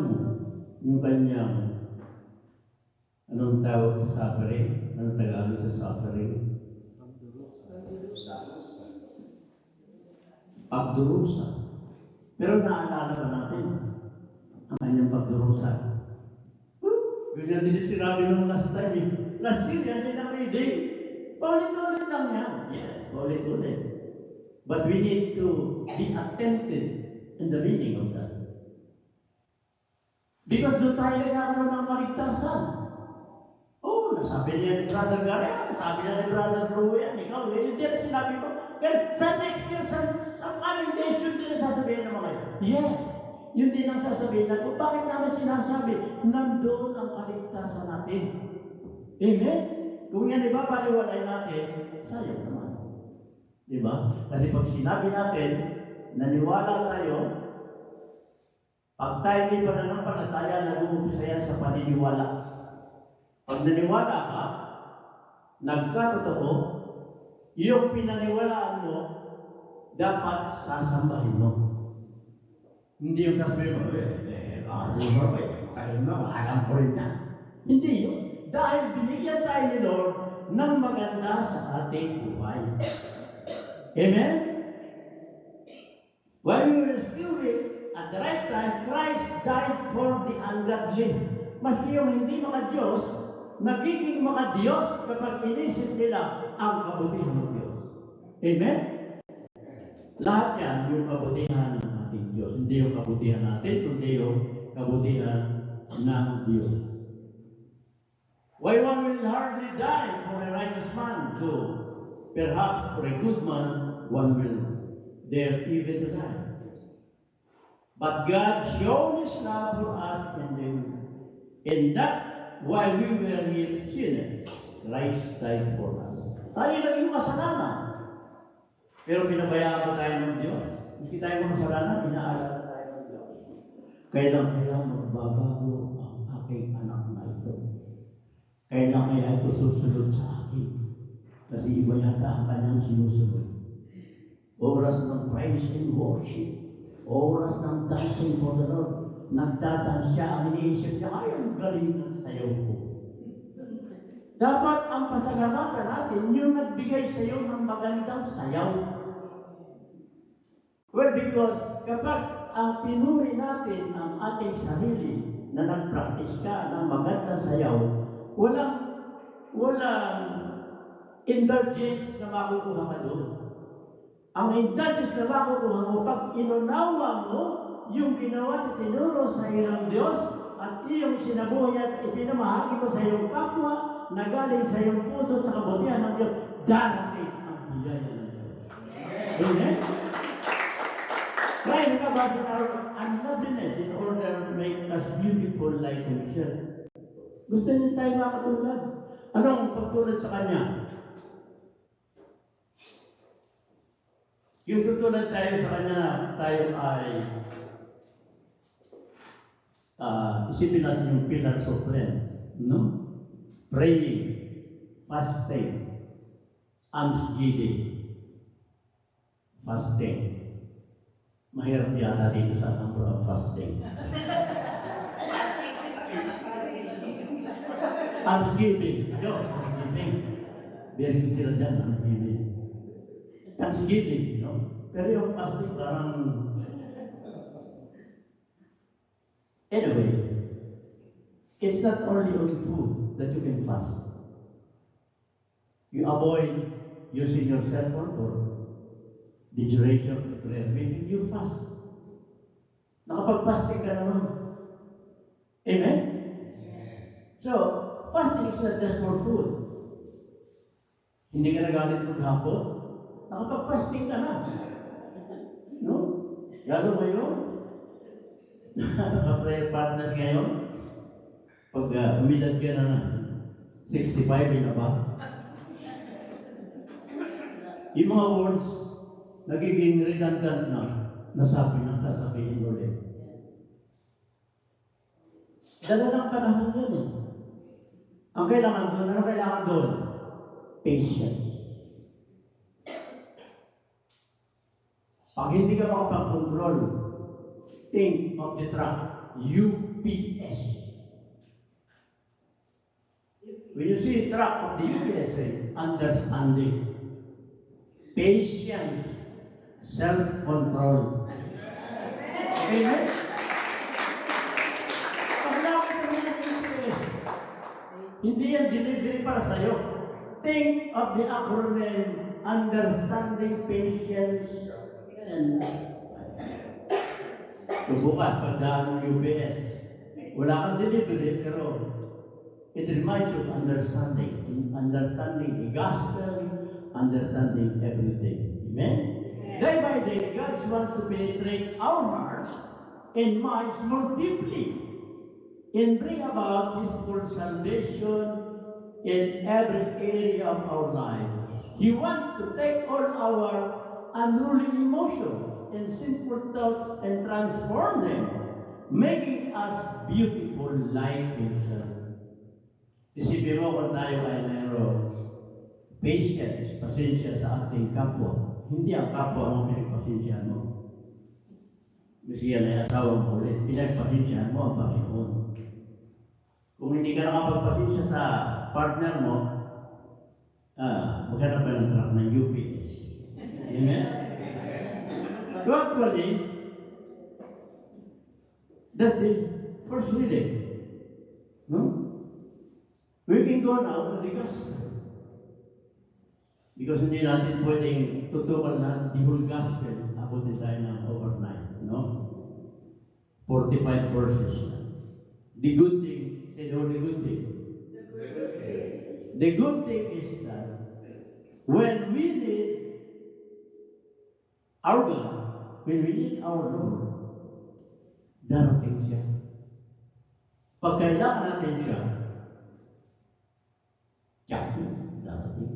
yung kanyang anong tawag sa suffering? Anong Tagalog sa suffering? Pagdurusa. Pero naalala ba natin ang kanyang pagdurusa? Ganyan din sinabi nung last time eh. Last year, yan din ang reading. Paulit-ulit lang yan. Yeah, paulit-ulit. But we need to be attentive in the reading of that. Because doon tayo nagkakaroon ng kaligtasan. Oh, nasabi niya ni Brother Gary, nasabi niya ni Brother Ruyan, ikaw, hindi na sinabi ko. Kaya sa next year, sa coming days, yun din ang sasabihin ng mga yun. Yes, yun din ang sasabihin na kung bakit naman sinasabi, nandoon ang kaligtasan natin. Amen? Kung yan ibabaliwalay natin, sayang naman. Di ba? Kasi pag sinabi natin, naniwala tayo, pag tayo may pananampalataya, nag-uumpisa yan sa paniniwala. Pag naniwala ka, nagkatotoo, yung pinaniwalaan mo, dapat sasambahin mo. Hindi yung sasabihin mo, alam ko rin na. Hindi yun. Dahil binigyan tayo ni Lord ng maganda sa ating buhay. Amen? While we were still weak, at the right time, Christ died for the ungodly. Maski yung hindi mga-Diyos, nagiging mga-Diyos kapag inisip nila ang kabutihan ng Diyos. Amen? Lahat yan yung kabutihan ng ating Diyos. Hindi yung kabutihan natin, kundi yung kabutihan ng Diyos. Why one will hardly die for a righteous man, so perhaps for a good man, one will dare even to die. But God showed His love for us in that while we were yet sinners, Christ died for us. Tayo naging makasalanan. Pero pinabayaan pa tayo ng Diyos. Hindi tayo makasalanan, inaalala tayo ng Diyos. Kailan kaya magbabago ang aking anak na ito? Kailan kaya ito susunod sa akin? Kasi iba yata ang kanyang sinusunod. Oras ng praise and worship. Oras ng dancing for the Lord. Nagdadance siya, ang iniisip niya, ay, ang galing ng sayaw ko. Dapat ang pasalamatan natin yung nagbigay sa iyo ng magandang sayaw. Well, because kapag ang pinuri natin ang ating sarili na nag-practice ka ng magandang sayaw, walang indulgence na makukuha ka doon. Ang indulgence na makukuha mo pag inunawa mo yung ginawa at tinuro sa iyo ng Diyos at iyong sinabuhay at ipinamahagi mo sa iyong kapwa na galing sa iyong puso sa kabutihan ng Diyos, darating ang biyaya ng Diyos. Amen? Try to about our unloveliness in order to make us beautiful like Himself. Gusto niyo tayo makatulad? Anong pagtulad sa Kanya? Yung tutulad tayo sa Kanya, tayo ay isipin natin yung pillars of prayer. No? Praying, fasting, almsgiving, fasting. Mahirap yata dito sa number of fasting. Almsgiving. Almsgiving. Very good sila dyan, almsgiving. Thanksgiving, no? Pero yung fasting parang... Anyway, it's not only on food that you can fast. You avoid using your cell phone for the duration of the prayer meeting, you fast. Nakapag-fasting ka naman. Amen? So, fasting is not just for food. Hindi ka nagalit maghapon, nakapag-fasting ka na. No? Lalo ngayon, naka-prayer partners ngayon, pag umidad ka na 65 na ba? Yung mga words, nagiging redundant na, nasabi na sasabihin ulit. Dala ng panahon yun eh. Ang kailangan doon, ano kailangan doon? Patience. Pag hindi ka makapag-control, think of the track, UPS. When you see track of the UPS, understanding, patience, self-control. Amen? Hindi yan delivery para sa'yo. Think of the acronym, understanding, patience, and bukas, pagdaan ng UPS. Wala kang delivery, pero it reminds you of understanding. Understanding the gospel, understanding everything. Amen? Day by day, God wants to penetrate our hearts and minds more deeply and bring about His full salvation in every area of our lives. He wants to take all our unruly emotions and sinful thoughts and transform them, making us beautiful like Himself. Isipin mo kung tayo ay mayroong patience, pasensya sa ating kapwa. Hindi ang kapwa mo pinagpasensyahan mo. Kasi yan ay asawa mo ulit, pinagpasensyahan mo ang Panginoon. Kung hindi ka nakapagpasensya sa partner mo, maghanap ka ng truck ng UPS. Amen? So actually, that's the first reading. No? We can go now to the gospel. Because hindi natin pwedeng tutukan na the whole gospel about the time na overnight. No? 45 verses. The good thing, say the only good thing. The good thing is that when we need our God, when we need our Lord, darating siya. Pag kailangan natin siya, darating.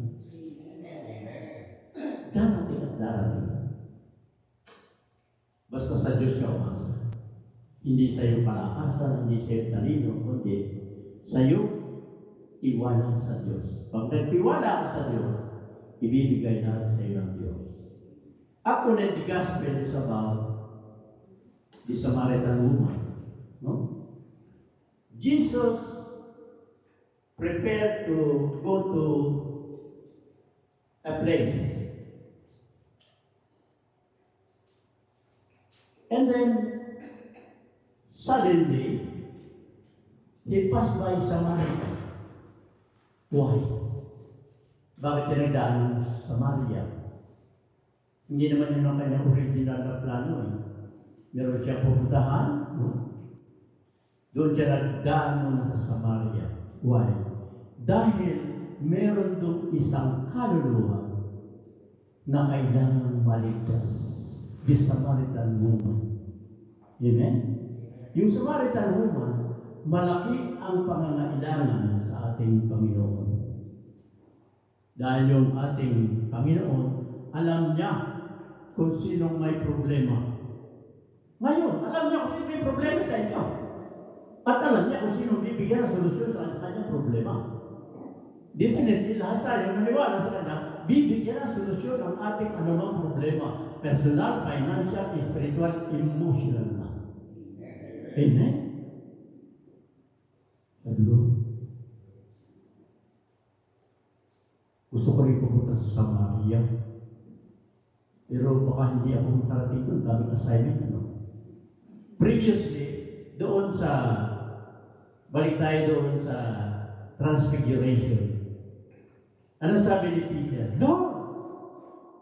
Darating at darating. Basta sa Diyos ka umasa. Hindi sa iyong palakasan, hindi sa iyong talino, kundi sa iyong tiwala sa Diyos. Pag nagtiwala ka sa Diyos, ibibigay natin sa iyo ng Diyos. Actually, the gospel is about the Samaritan woman. No? Jesus prepared to go to a place. And then, suddenly, he passed by Samaria. Why? Bakit tinagdaan sa Samaria? Hindi naman yun ang kanyang original na plano eh. Meron siya pupuntahan, no? Doon siya nagdaan muna sa Samaria. Why? Dahil meron doon isang kaluluwa na kailangan maligtas. The Samaritan woman. Amen? Yung Samaritan woman, malaki ang pangangailangan sa ating Panginoon. Dahil yung ating Panginoon, alam niya kung sinong may problema. Ngayon, alam niya kung sino may problema sa inyo. At alam niya kung sino bibigyan ng solusyon sa kanyang problema. Definitely, lahat tayo naniwala sa kanya, bibigyan ng solusyon ang ating anumang problema. Personal, financial, spiritual, emotional na. Amen? Sabi gusto ko rin pumunta sa Samaria. Pero baka hindi ako makarating doon, daming assignment. Ano? Previously, doon sa, balik tayo doon sa Transfiguration. Ano sabi ni Peter? Lord,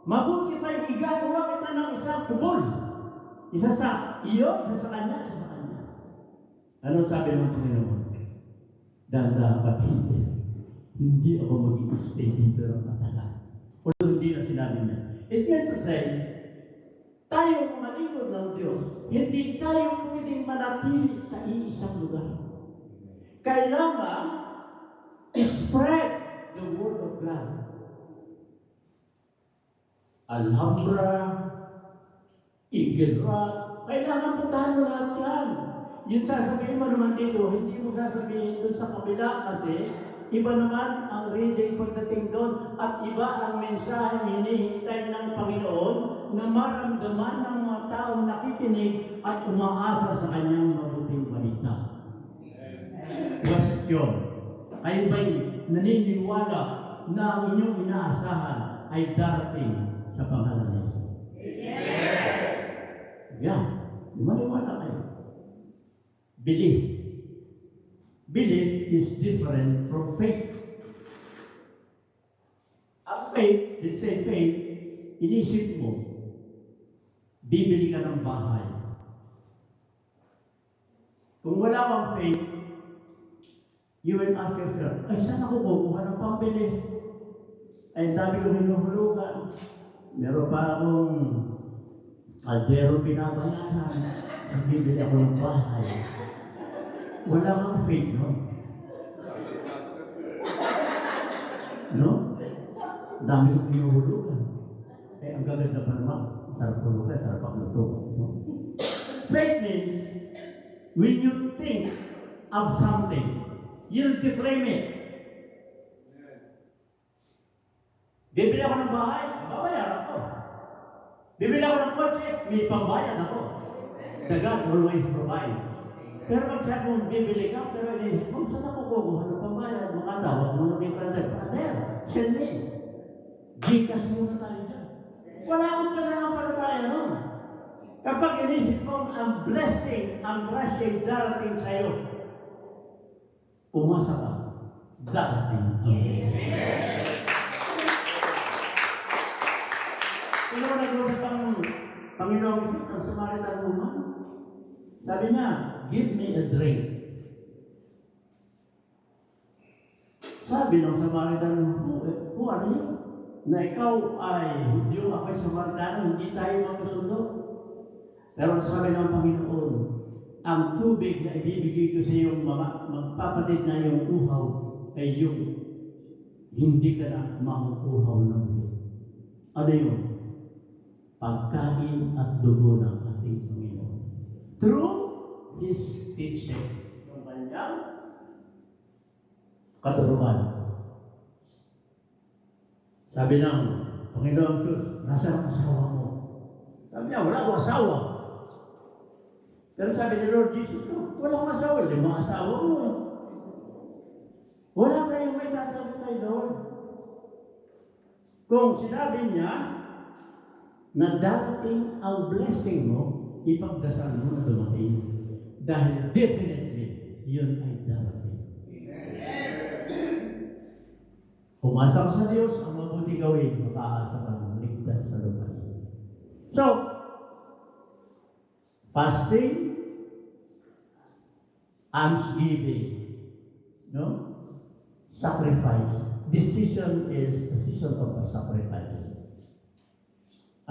mabuti pa yung igagawa kita ng isang kubol. Isa sa iyo, isa sa kanya, isa sa kanya. Ano sabi ng Panginoon? Dahan-dahan ka, Peter. Hindi ako mag-i-stay dito ng matagal. Although hindi na sinabi niya. It meant to say, tayo mga lingkod ng Diyos, hindi tayo pwedeng manatili sa iisang lugar. Kailangan spread the word of God. Alhambra, Eagle Rock, kailangan puntahan mo lahat yan. Yung sasabihin mo naman dito, hindi mo sasabihin doon sa kabila kasi iba naman ang reading pagdating doon at iba ang mensahe hinihintay ng Panginoon na maramdaman ng mga taong nakikinig at umaasa sa kanyang mabuting balita. Question. Kayo ba'y naniniwala na ang inyong inaasahan ay darating sa pangalan ng Diyos? Yeah. Maniwala kayo. Belief. Belief is different from faith. Ang faith, let's say faith, inisip mo, bibili ka ng bahay. Kung wala kang faith, you will ask yourself, ay saan ako kukuha ng pambili? Ay sabi ko hinuhulugan. Meron pa akong kaldero pinabayaran. Nagbibili ako ng bahay. Wala kang faith, no? No? dami kong pinuhulugan. Ang gaganda pa naman. Sarap hulugan, sarap pagluto. No? Faith means, when you think of something, you'll claim it. Bibili ako ng bahay, babayaran ko. Bibili ako ng kotse, may pambayan ako. The God always provide. Pero pag sabi mong bibili ka, pero inisip mo, saan ako kukuha ng pambayan? Makatawag mo ng brother, send me. Gcash muna tayo dyan. Wala akong pananampalataya nun. Kapag inisip mo, ang blessing darating sa'yo, umasa ka, darating ang blessing. Kung nag-usap ang Panginoong Isus, ang Samaritan woman, sabi niya, give me a drink. Sabi ng Samaritan, who are you? Na ikaw ay Hudyo, ako ay Samaritano, hindi tayo magkasundo. Pero sabi ng Panginoon, ang tubig na ibibigay ko sa iyong magpapatid na iyong uhaw ay yung hindi ka na mauuhaw ng ulit. Ano yun? Pagkain at dugo ng ating Panginoon. Through His teaching. Yung kanyang katuruan. Sabi ng Panginoon Diyos, nasa ang asawa mo? Sabi niya, wala akong asawa. Pero sabi ni Lord Jesus, no, wala akong asawa. 5 asawa mo. Wala tayong may tatawin kay Lord. Kung sinabi niya na darating ang blessing mo, ipagdasal mo na dumating. Dahil definitely, yun ay darating. Umasa ka sa Diyos, ang mabuti gawin, makaasa kang ligtas sa lupa. So, fasting, almsgiving, no? Sacrifice. This season is a season of a sacrifice.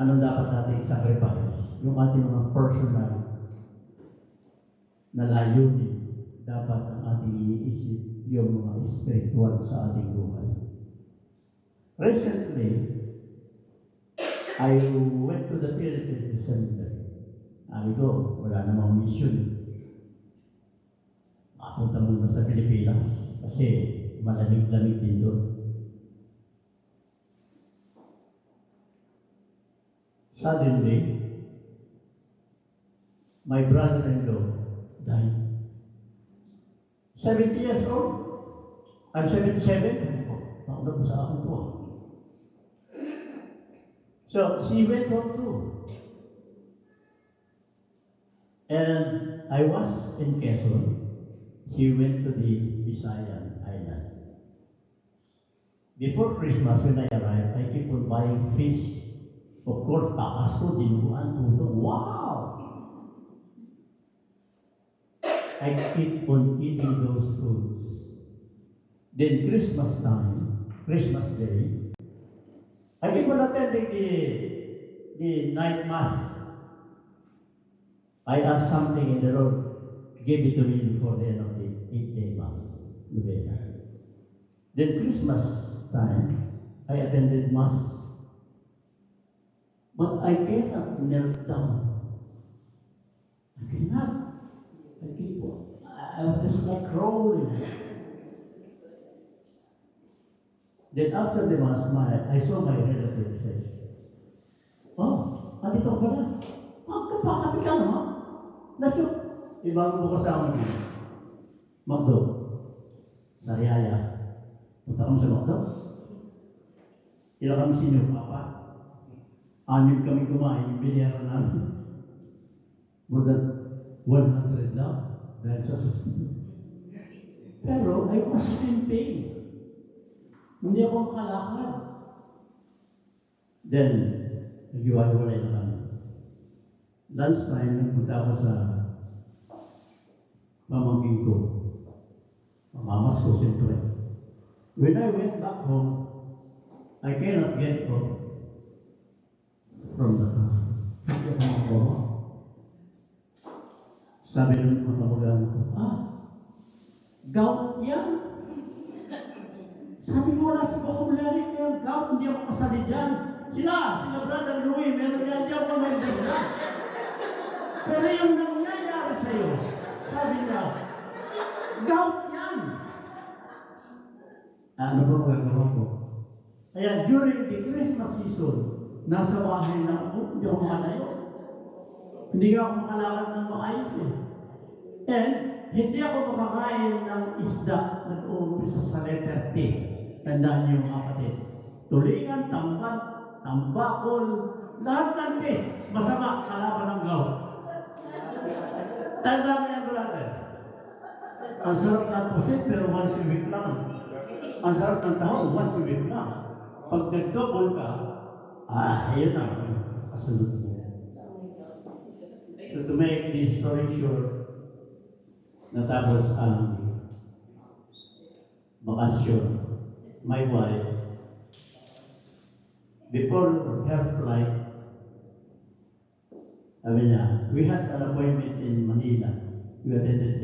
Ano dapat natin sacrifice? Yung ating mga personal na layunin, dapat ang ating iniisip yung mga spiritual sa ating buhay. Recently, I went to the Philippines December. Sabi ko, wala namang mission. Mapunta muna sa Pilipinas kasi malamig-lamig din doon. Suddenly, my brother-in-law died. 70 years old. I'm 77. Nauna po sa akin to. So, she went home too. And I was in Quezon. She went to the Visayan Island. Before Christmas, when I arrived, I keep on buying fish. Of course, papasko, dinuguan, tuto. Wow! I keep on eating those foods. Then Christmas time, Christmas Day, I keep on attending the night mass. I asked something in the Lord, gave it to me before the end of the 8-day mass. Then Christmas time, I attended mass. But I cannot kneel down. I cannot. I was just like crawling. Then after the mass, I saw my relative say, "Oh, andito ka na? Magkapakapi ka na, ha? Nasyo, ibago mo kasama niyo. Magdo, sa Riyaya. Punta kami sa Magdo. Ilang kami sinyo, Papa. 6 kami kumain, yung binayaran namin. More than 100 lang. Dahil sa susunod. Pero I was in pain. Hindi ako makalakad. Then, nag-iwalay na kami. Lunch time, nagpunta ako sa pamangkin ko. Mamamas ko, siyempre. When I went back home, I cannot get up from the car. Hindi ako makabawa. Sabi ng mga kamag-anak ko, gout yan. Sabi ko, wala sa vocabulary ko yung gout, hindi ako kasali dyan. Sila Brother Louie, meron yan, hindi ako mamagdag na. Pero yung nangyayari sa'yo, sabi niya, gout yan. Ano ba gagawa ko? Kaya during the Christmas season, nasa bahay na ako, hindi ako makalayo. Hindi ako makalakad ng maayos eh. And hindi ako makakain ng isda nag-uumpisa sa letter T. Tandaan niyo mga kapatid. Tulingan, tangkat, tambakol, lahat ng T. Masama, kalaban ng gout. Tandaan mo yan, brother. Ang sarap ng pusit, pero once a week lang. Ang sarap ng tahong, once a week lang. Pag nag-double ka, ayun na. Kasunod mo. So to make this story short, natapos ang bakasyon. My wife, before her flight, sabi niya, we had an appointment in Manila. We attended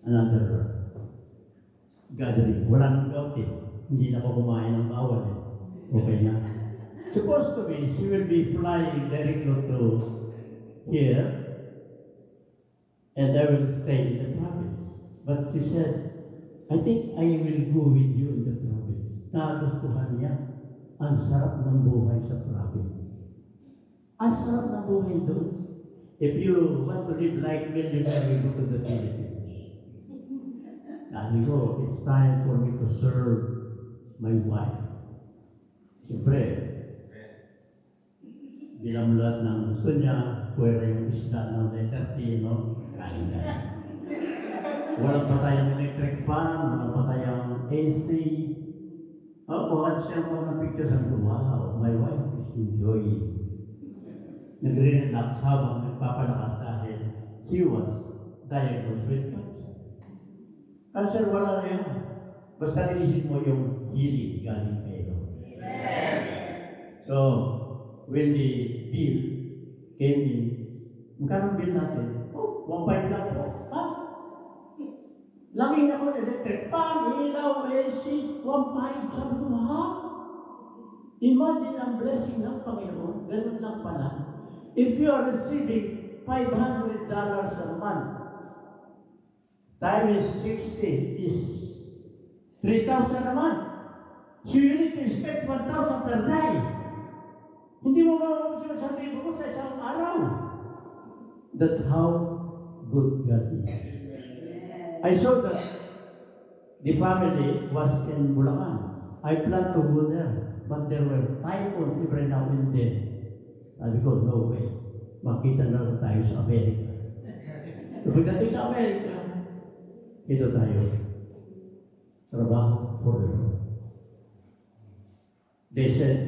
another gathering. Wala nang gout eh. Hindi na ako kumain ng bawal eh. Okay na. Supposed to be, she will be flying very close to here, and I will stay in the province. But she said, I think I will go with you in the province. Nagustuhan niya. Ang sarap ng buhay sa province. Ang sarap ng buhay doon. If you want to live like millionaire, you go to the Philippines. Sabi ko, it's time for me to serve my wife. Siyempre, binamulat ng gusto niya, pwera yung isda ng letter T, no? Kain na. Walang patayang electric fan, walang patayang AC. Buhat siya po ng picture sa wow, my wife is enjoying. Nagre-relax habang nagpapalakas dahil she was diagnosed with cancer. Cancer, wala na yan. Basta inisip mo yung healing galing kayo. So, when the bill came in, magkano bill natin? 1.5 lang po. Ha? Laki na ko electric fan, ilaw, AC, 1.5. Sabi ko, ha? Imagine ang blessing ng Panginoon. Ganun lang pala. If you are receiving $500 a month, times 60 is 3,000 a month. So you need to expect 1,000 per day. Hindi mo mawawala sa 1,000 mo sa isang araw. That's how good God is. I saw that the family was in Bulacan. I planned to go there, but there were typhoons every now and then. Sabi ko, no way. Makita na lang tayo sa Amerika. So pagdating sa Amerika, ito tayo. Trabaho for the Lord. They said,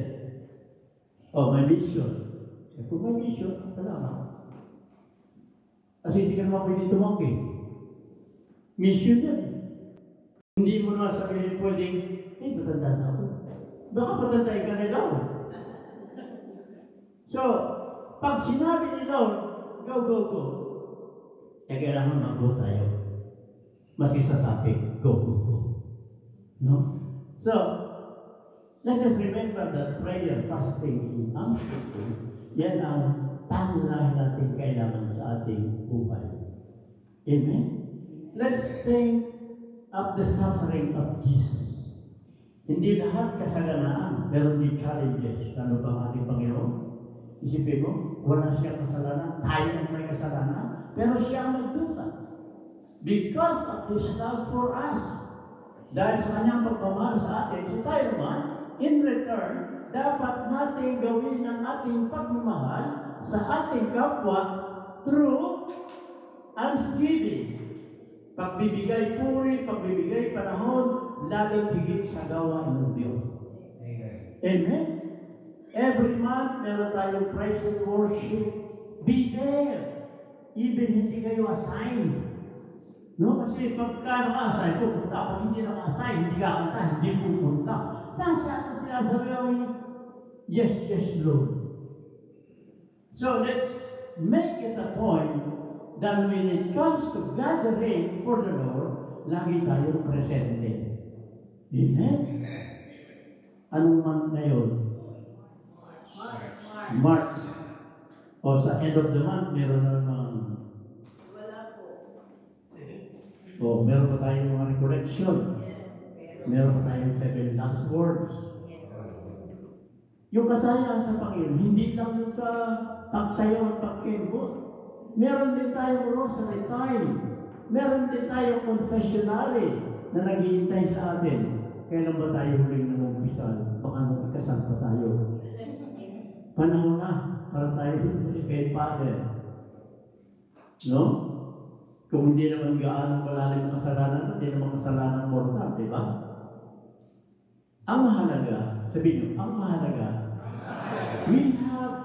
oh, my mission. Kung may mission, salamat. Kasi hindi ka naman pwede tumangki. Mission yan. Hindi mo na sabihin pwedeng, matanda na ako. Baka patanda ka na daw. So, pag sinabi ni Lord, go, go, go, kailangan mag-go tayo. Maski sa topic, go, go, go. No? So, let us remember that prayer, fasting, and almsgiving, yan ang pangunahin natin kailangan sa ating buhay. Amen? Let's think of the suffering of Jesus. Hindi lahat kasaganaan, pero may challenges. Ano ba ang ating Panginoon? Isipin mo, wala siyang kasalanan, tayo ang may kasalanan, pero siya ang nagdusa. Because of His love for us. Dahil sa kanyang pagmamahal sa atin, so tayo naman, in return, dapat natin gawin ang ating pagmamahal sa ating kapwa through almsgiving. Pagbibigay puri, pagbibigay panahon, lalong higit sa gawa ng Diyos. Amen? Every month, meron tayong praise and worship. Be there. Even hindi kayo assign. No? Kasi pagka naka-assign, pupunta. Pag hindi naka-assign, hindi ka kanta, hindi pupunta. Nasa sila sabi yes, yes, Lord. So let's make it a point that when it comes to gathering for the Lord, lagi tayong presente. Amen? Anong month ngayon? March. O sa end of the month, meron na naman. O meron pa tayong mga recollection. Meron pa tayong 7 last words. Yung kasayaan sa Panginoon, hindi lang yung sa pagsayaw at pagkembot. Meron din tayong rosary time. Meron din tayong confessionalis na naghihintay sa atin. Kailan ba tayo huling nangumpisa? Baka magkasal pa tayo. Panahon na para tayo kay Father. No? Kung hindi naman gaano malalim ang kasalanan, hindi naman kasalanan mortal, di ba? Ang mahalaga, sabihin nyo, ang mahalaga, we have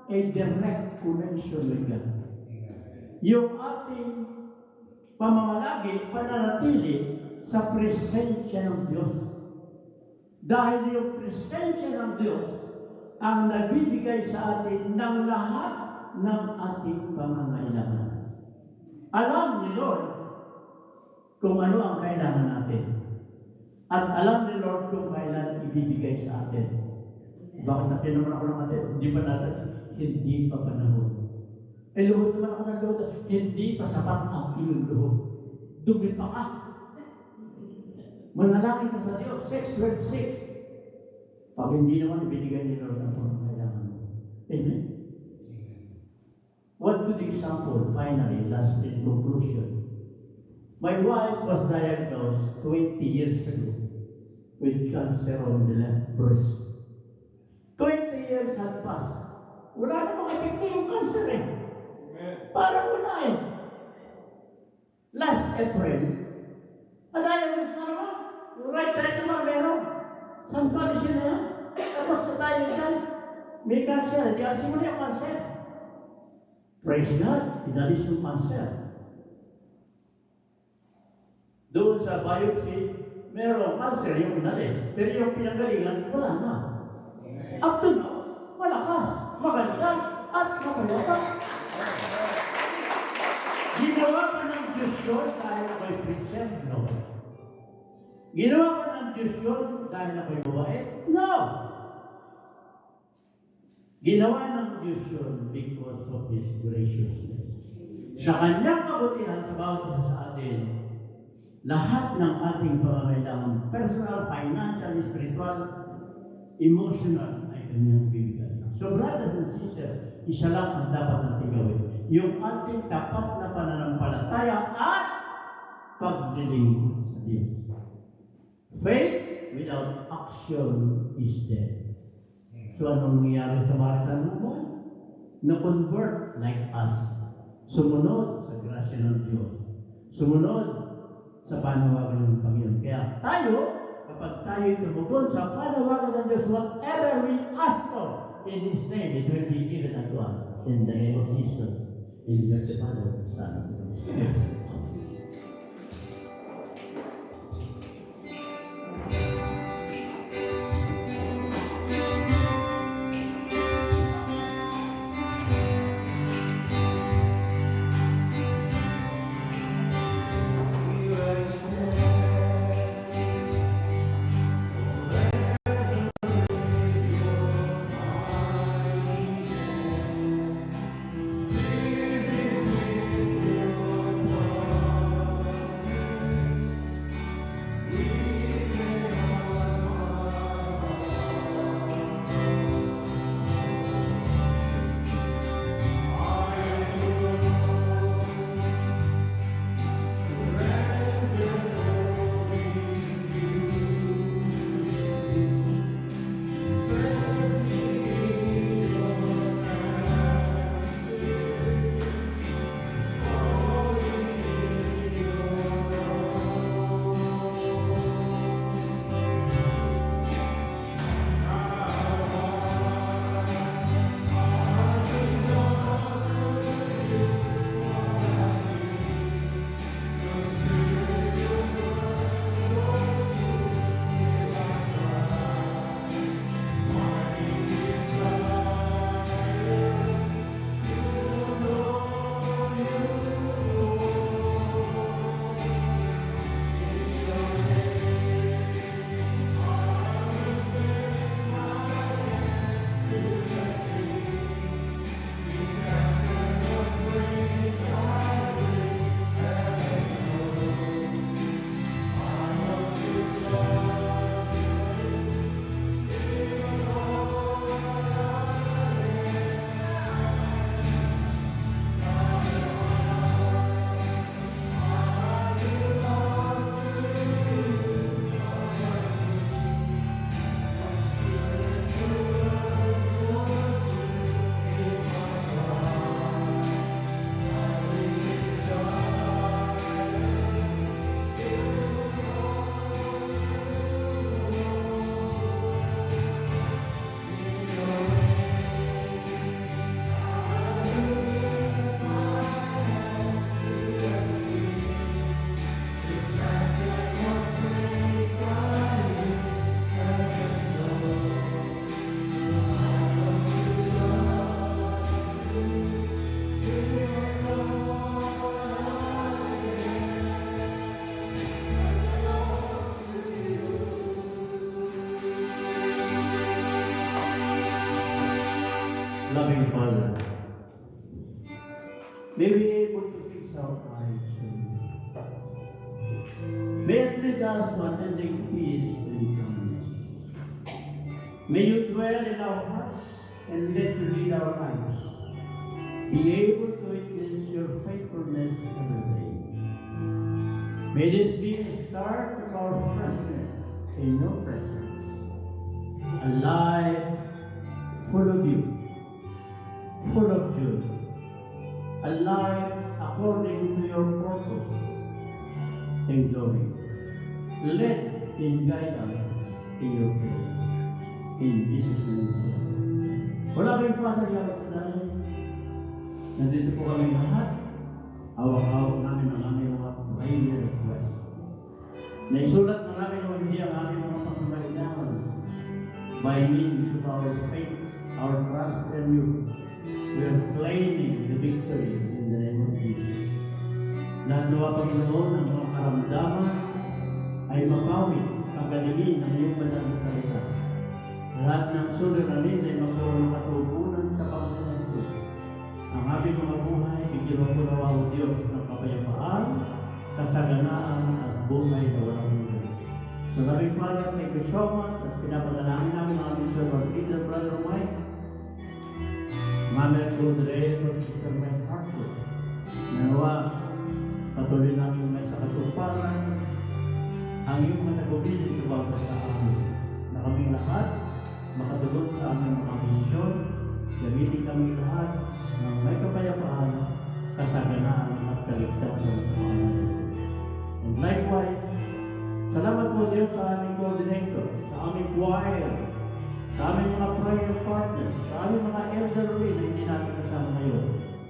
a direct connection with God. Yung ating pamamalagi, pananatili sa presensya ng Diyos. Dahil yung presensya ng Diyos ang nagbibigay sa atin ng lahat ng ating pangangailangan. Alam ni Lord kung ano ang kailangan natin. At alam ni Lord kung kailan ibibigay sa atin. Bakit natin naman ako ng atin? Hindi pa natin, hindi pa panahon. Luhod naman ako ng luhod, hindi pa sapat ang iyong luhod. Dumi pa ka. Manalangin ka sa Diyos, 6:26. Pag hindi naman ibinigay ni Lord ang pangangailangan mo. Amen? One good example, finally, last in conclusion. My wife was diagnosed 20 years ago with cancer on the left breast. 20 years had passed. Wala namang epekto yung cancer eh. Parang wala eh. Last April, na-diagnose na naman. Yung right side naman meron. Sabi ko, alisin na yan. Tapos na tayo dyan. May cancer. Di alisin mo na yung cancer. Praise God, inalis yung cancer. Doon sa biopsy, merong cancer yung inalis. Pero yung pinanggalingan, wala na. Up to now, malakas, maganda, at mapayapa. Ginawa ka ng Diyos yun dahil ako'y preacher? No. Ginawa ka ng Diyos yun dahil ako'y babae? No. Ginawa ng Diyos yun because of His graciousness. Sa Kanyang kabutihan sa bawat isa sa atin, lahat ng ating pangangailangan, personal, financial, spiritual, emotional, ay Kanyang bibigay. So brothers and sisters, isa lang ang dapat natin gawin. Yung ating tapat na pananampalataya at paglilingkod sa Diyos. Faith without action is dead. So anong nangyari sa Samaritan woman? Na-convert like us. Sumunod sa grasya ng Diyos. Sumunod sa panawagan ng Panginoon. Kaya tayo, kapag tayo tumugon sa panawagan ng Diyos, whatever we ask for in His name, it will be given unto us. In the name of Jesus. In the Father, the Son, and the Holy Spirit. our eyes on you. May it lead us to attending peace and calmness. May you dwell in our hearts and let you lead our lives. Be able to witness your faithfulness every day. May this be the start of our freshness in your presence. A life full of you, full of joy. A life according to your purpose and glory. Let and guide us in your prayer. In Jesus' name. Wala kayong Father yan sa dahil. Nandito po kami lahat. Hawak-hawak namin ang aming mga prayer requests. Naisulat na namin o hindi ang aming mga pagkakailangan by means of our faith, our trust in you. We are claiming the victory in the name of Jesus. Lahat nawa Panginoon ang mga karamdaman ay mapawi, kagalingin ang iyong banal na salita. Lahat ng suliranin ay magkaroon ng katugunan sa Panginoon Jesus. Ang aming mga buhay, bigyan mo po nawa o Diyos ng kapayapaan, kasaganaan at buhay na walang hanggan. Maraming Father, thank you so much at pinapadalangin namin ang aming servant leader, Brother Mike. Mother Moderator, Sister Mike Hartford. Nawa, patuloy namin may sa katuparan ang iyong matagubilin sa bawat sa amin. Na kaming lahat, makatulog sa aming mga misyon, gamitin kami lahat ng may kapayapaan, kasaganaan at kaligtasan sa mga natin. And likewise, salamat po Diyos sa aming coordinator, sa aming choir, sa aming mga prayer partners, sa aming mga elderly na hindi natin kasama ngayon,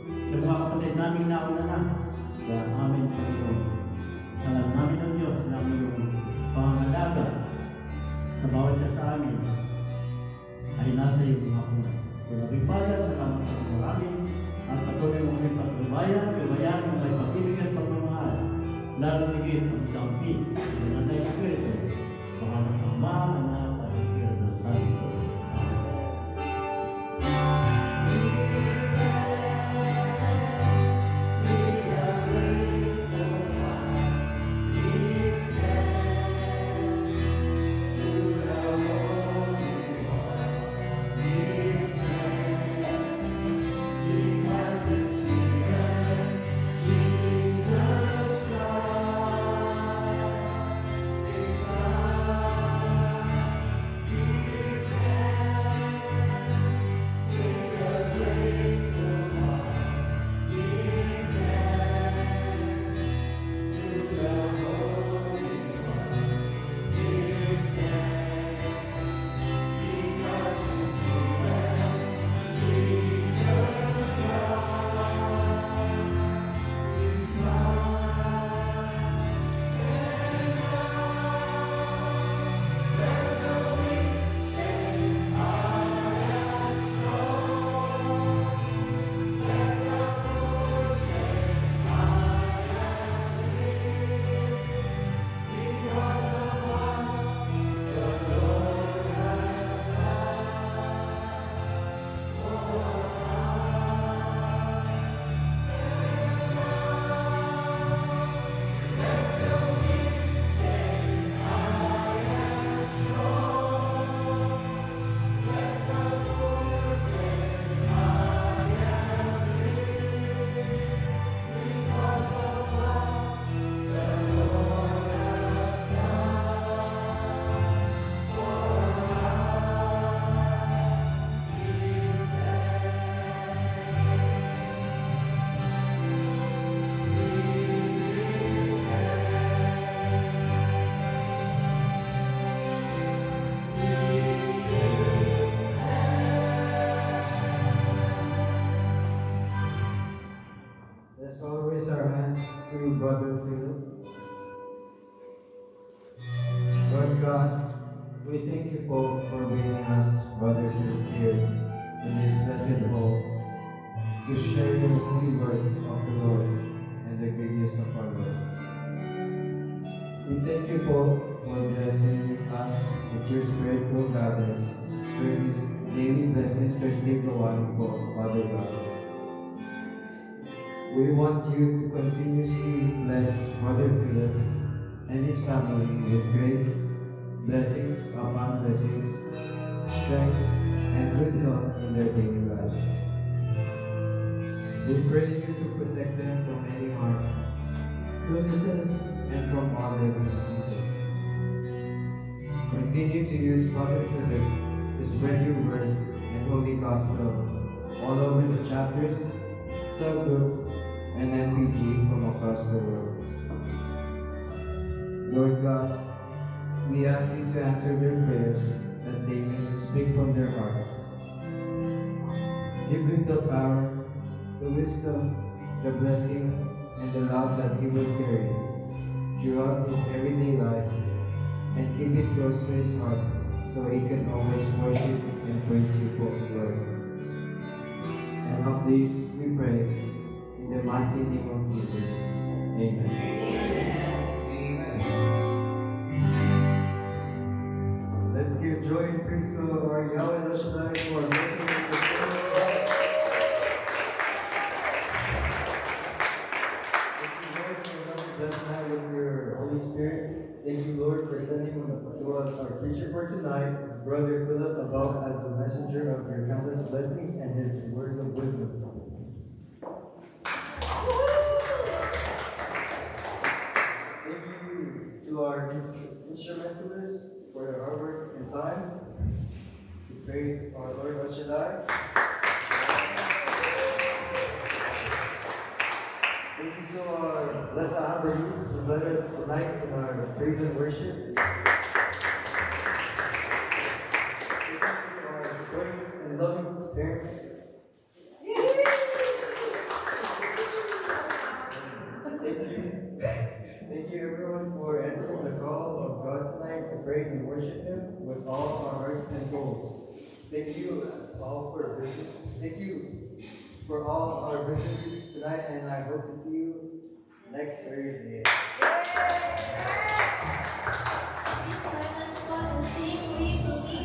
sa mga kapatid namin nauna na sa aming Panginoon. Alam namin ng Diyos na yung pangangalaga sa bawat isa sa amin ay nasa iyong mga punan. So, Labing Father, salamat sa marami at patuloy mong may pagbabayan ng may pag-ibig at pagmamahal, lalo higit ang dampin ng Nanay Espiritu, pangalan ng Ama, Anak, at Espiritu Santo. Let's all raise our hands to Brother Philip. Lord God, we thank you both for bringing us, Brother Philip, here in this blessed hall to share your holy word of the Lord and the good news of our Lord. We thank you both for blessing us with your spiritual guidance during this daily blessing Thursday Gawain po, Father God. We want you to continuously bless Brother Philip and his family with grace, blessings upon blessings, strength, and good health in their daily life. We pray you to protect them from any harm, illnesses, and from all deadly diseases. Continue to use Brother Philip to spread your word and holy gospel all over the chapters, subgroups, and NPG from across the world. Lord God, we ask you to answer their prayers that they may speak from their hearts. Give him the power, the wisdom, the blessing, and the love that he will carry throughout his everyday life, and keep it close to his heart so he can always worship and praise you, Lord. And of this we pray in the mighty name of Jesus. Amen. Let's give joy and praise to our Yahweh El Shaddai for our blessing and blessed night with your Holy Spirit. Thank you, Lord, for sending to us our preacher for tonight, Brother Philip, about as the messenger of your countless blessings and his words of wisdom. Thank you to our instrumentalists for their hard work and time to praise our Lord El Shaddai. Thank you to our blessed Amber Youth who led us tonight in our praise and worship. Thank you to our supporting and loving parents. Thank you everyone for answering the call of God tonight to praise and worship Him with all our hearts and souls. Thank you all for visiting. Thank you for all our visitors tonight, and I hope to see you next Thursday. Join us for and sing, we believe.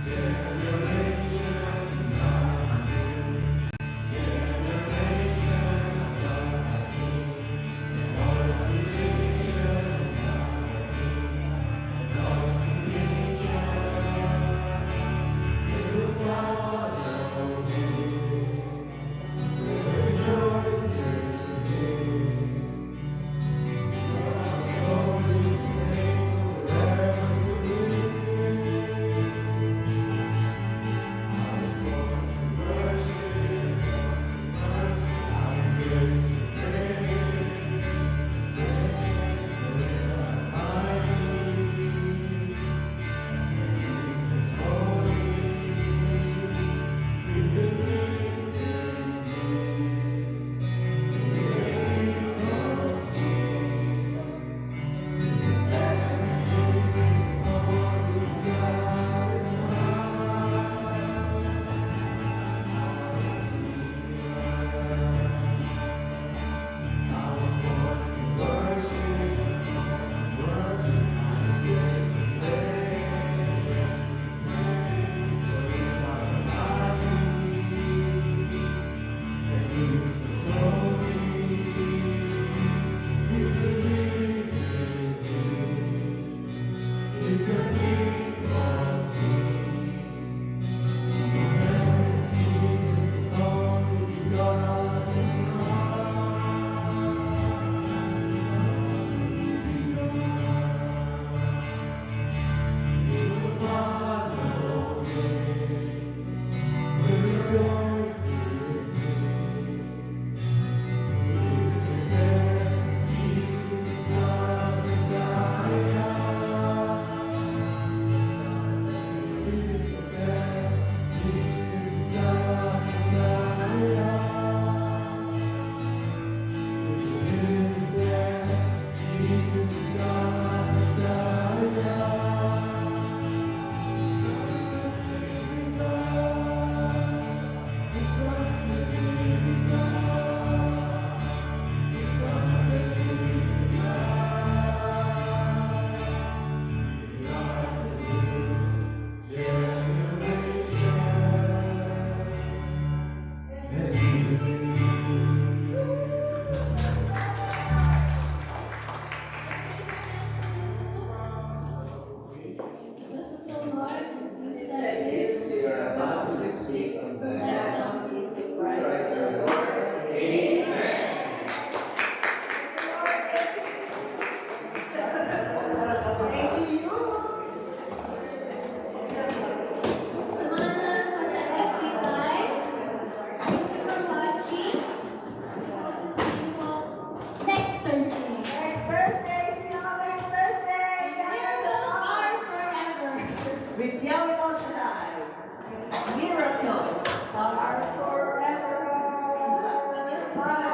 Generation So Lord, we That said gifts you are about to receive from the bounty of Christ our Lord. Amen. Samahan po sa FB Live. Thank you for watching. Hope to see you all next Thursday. Next Thursday, see you all next Thursday. God bless us Miracles all. are forever. With Yahweh El Shaddai, miracles are forever. Bye.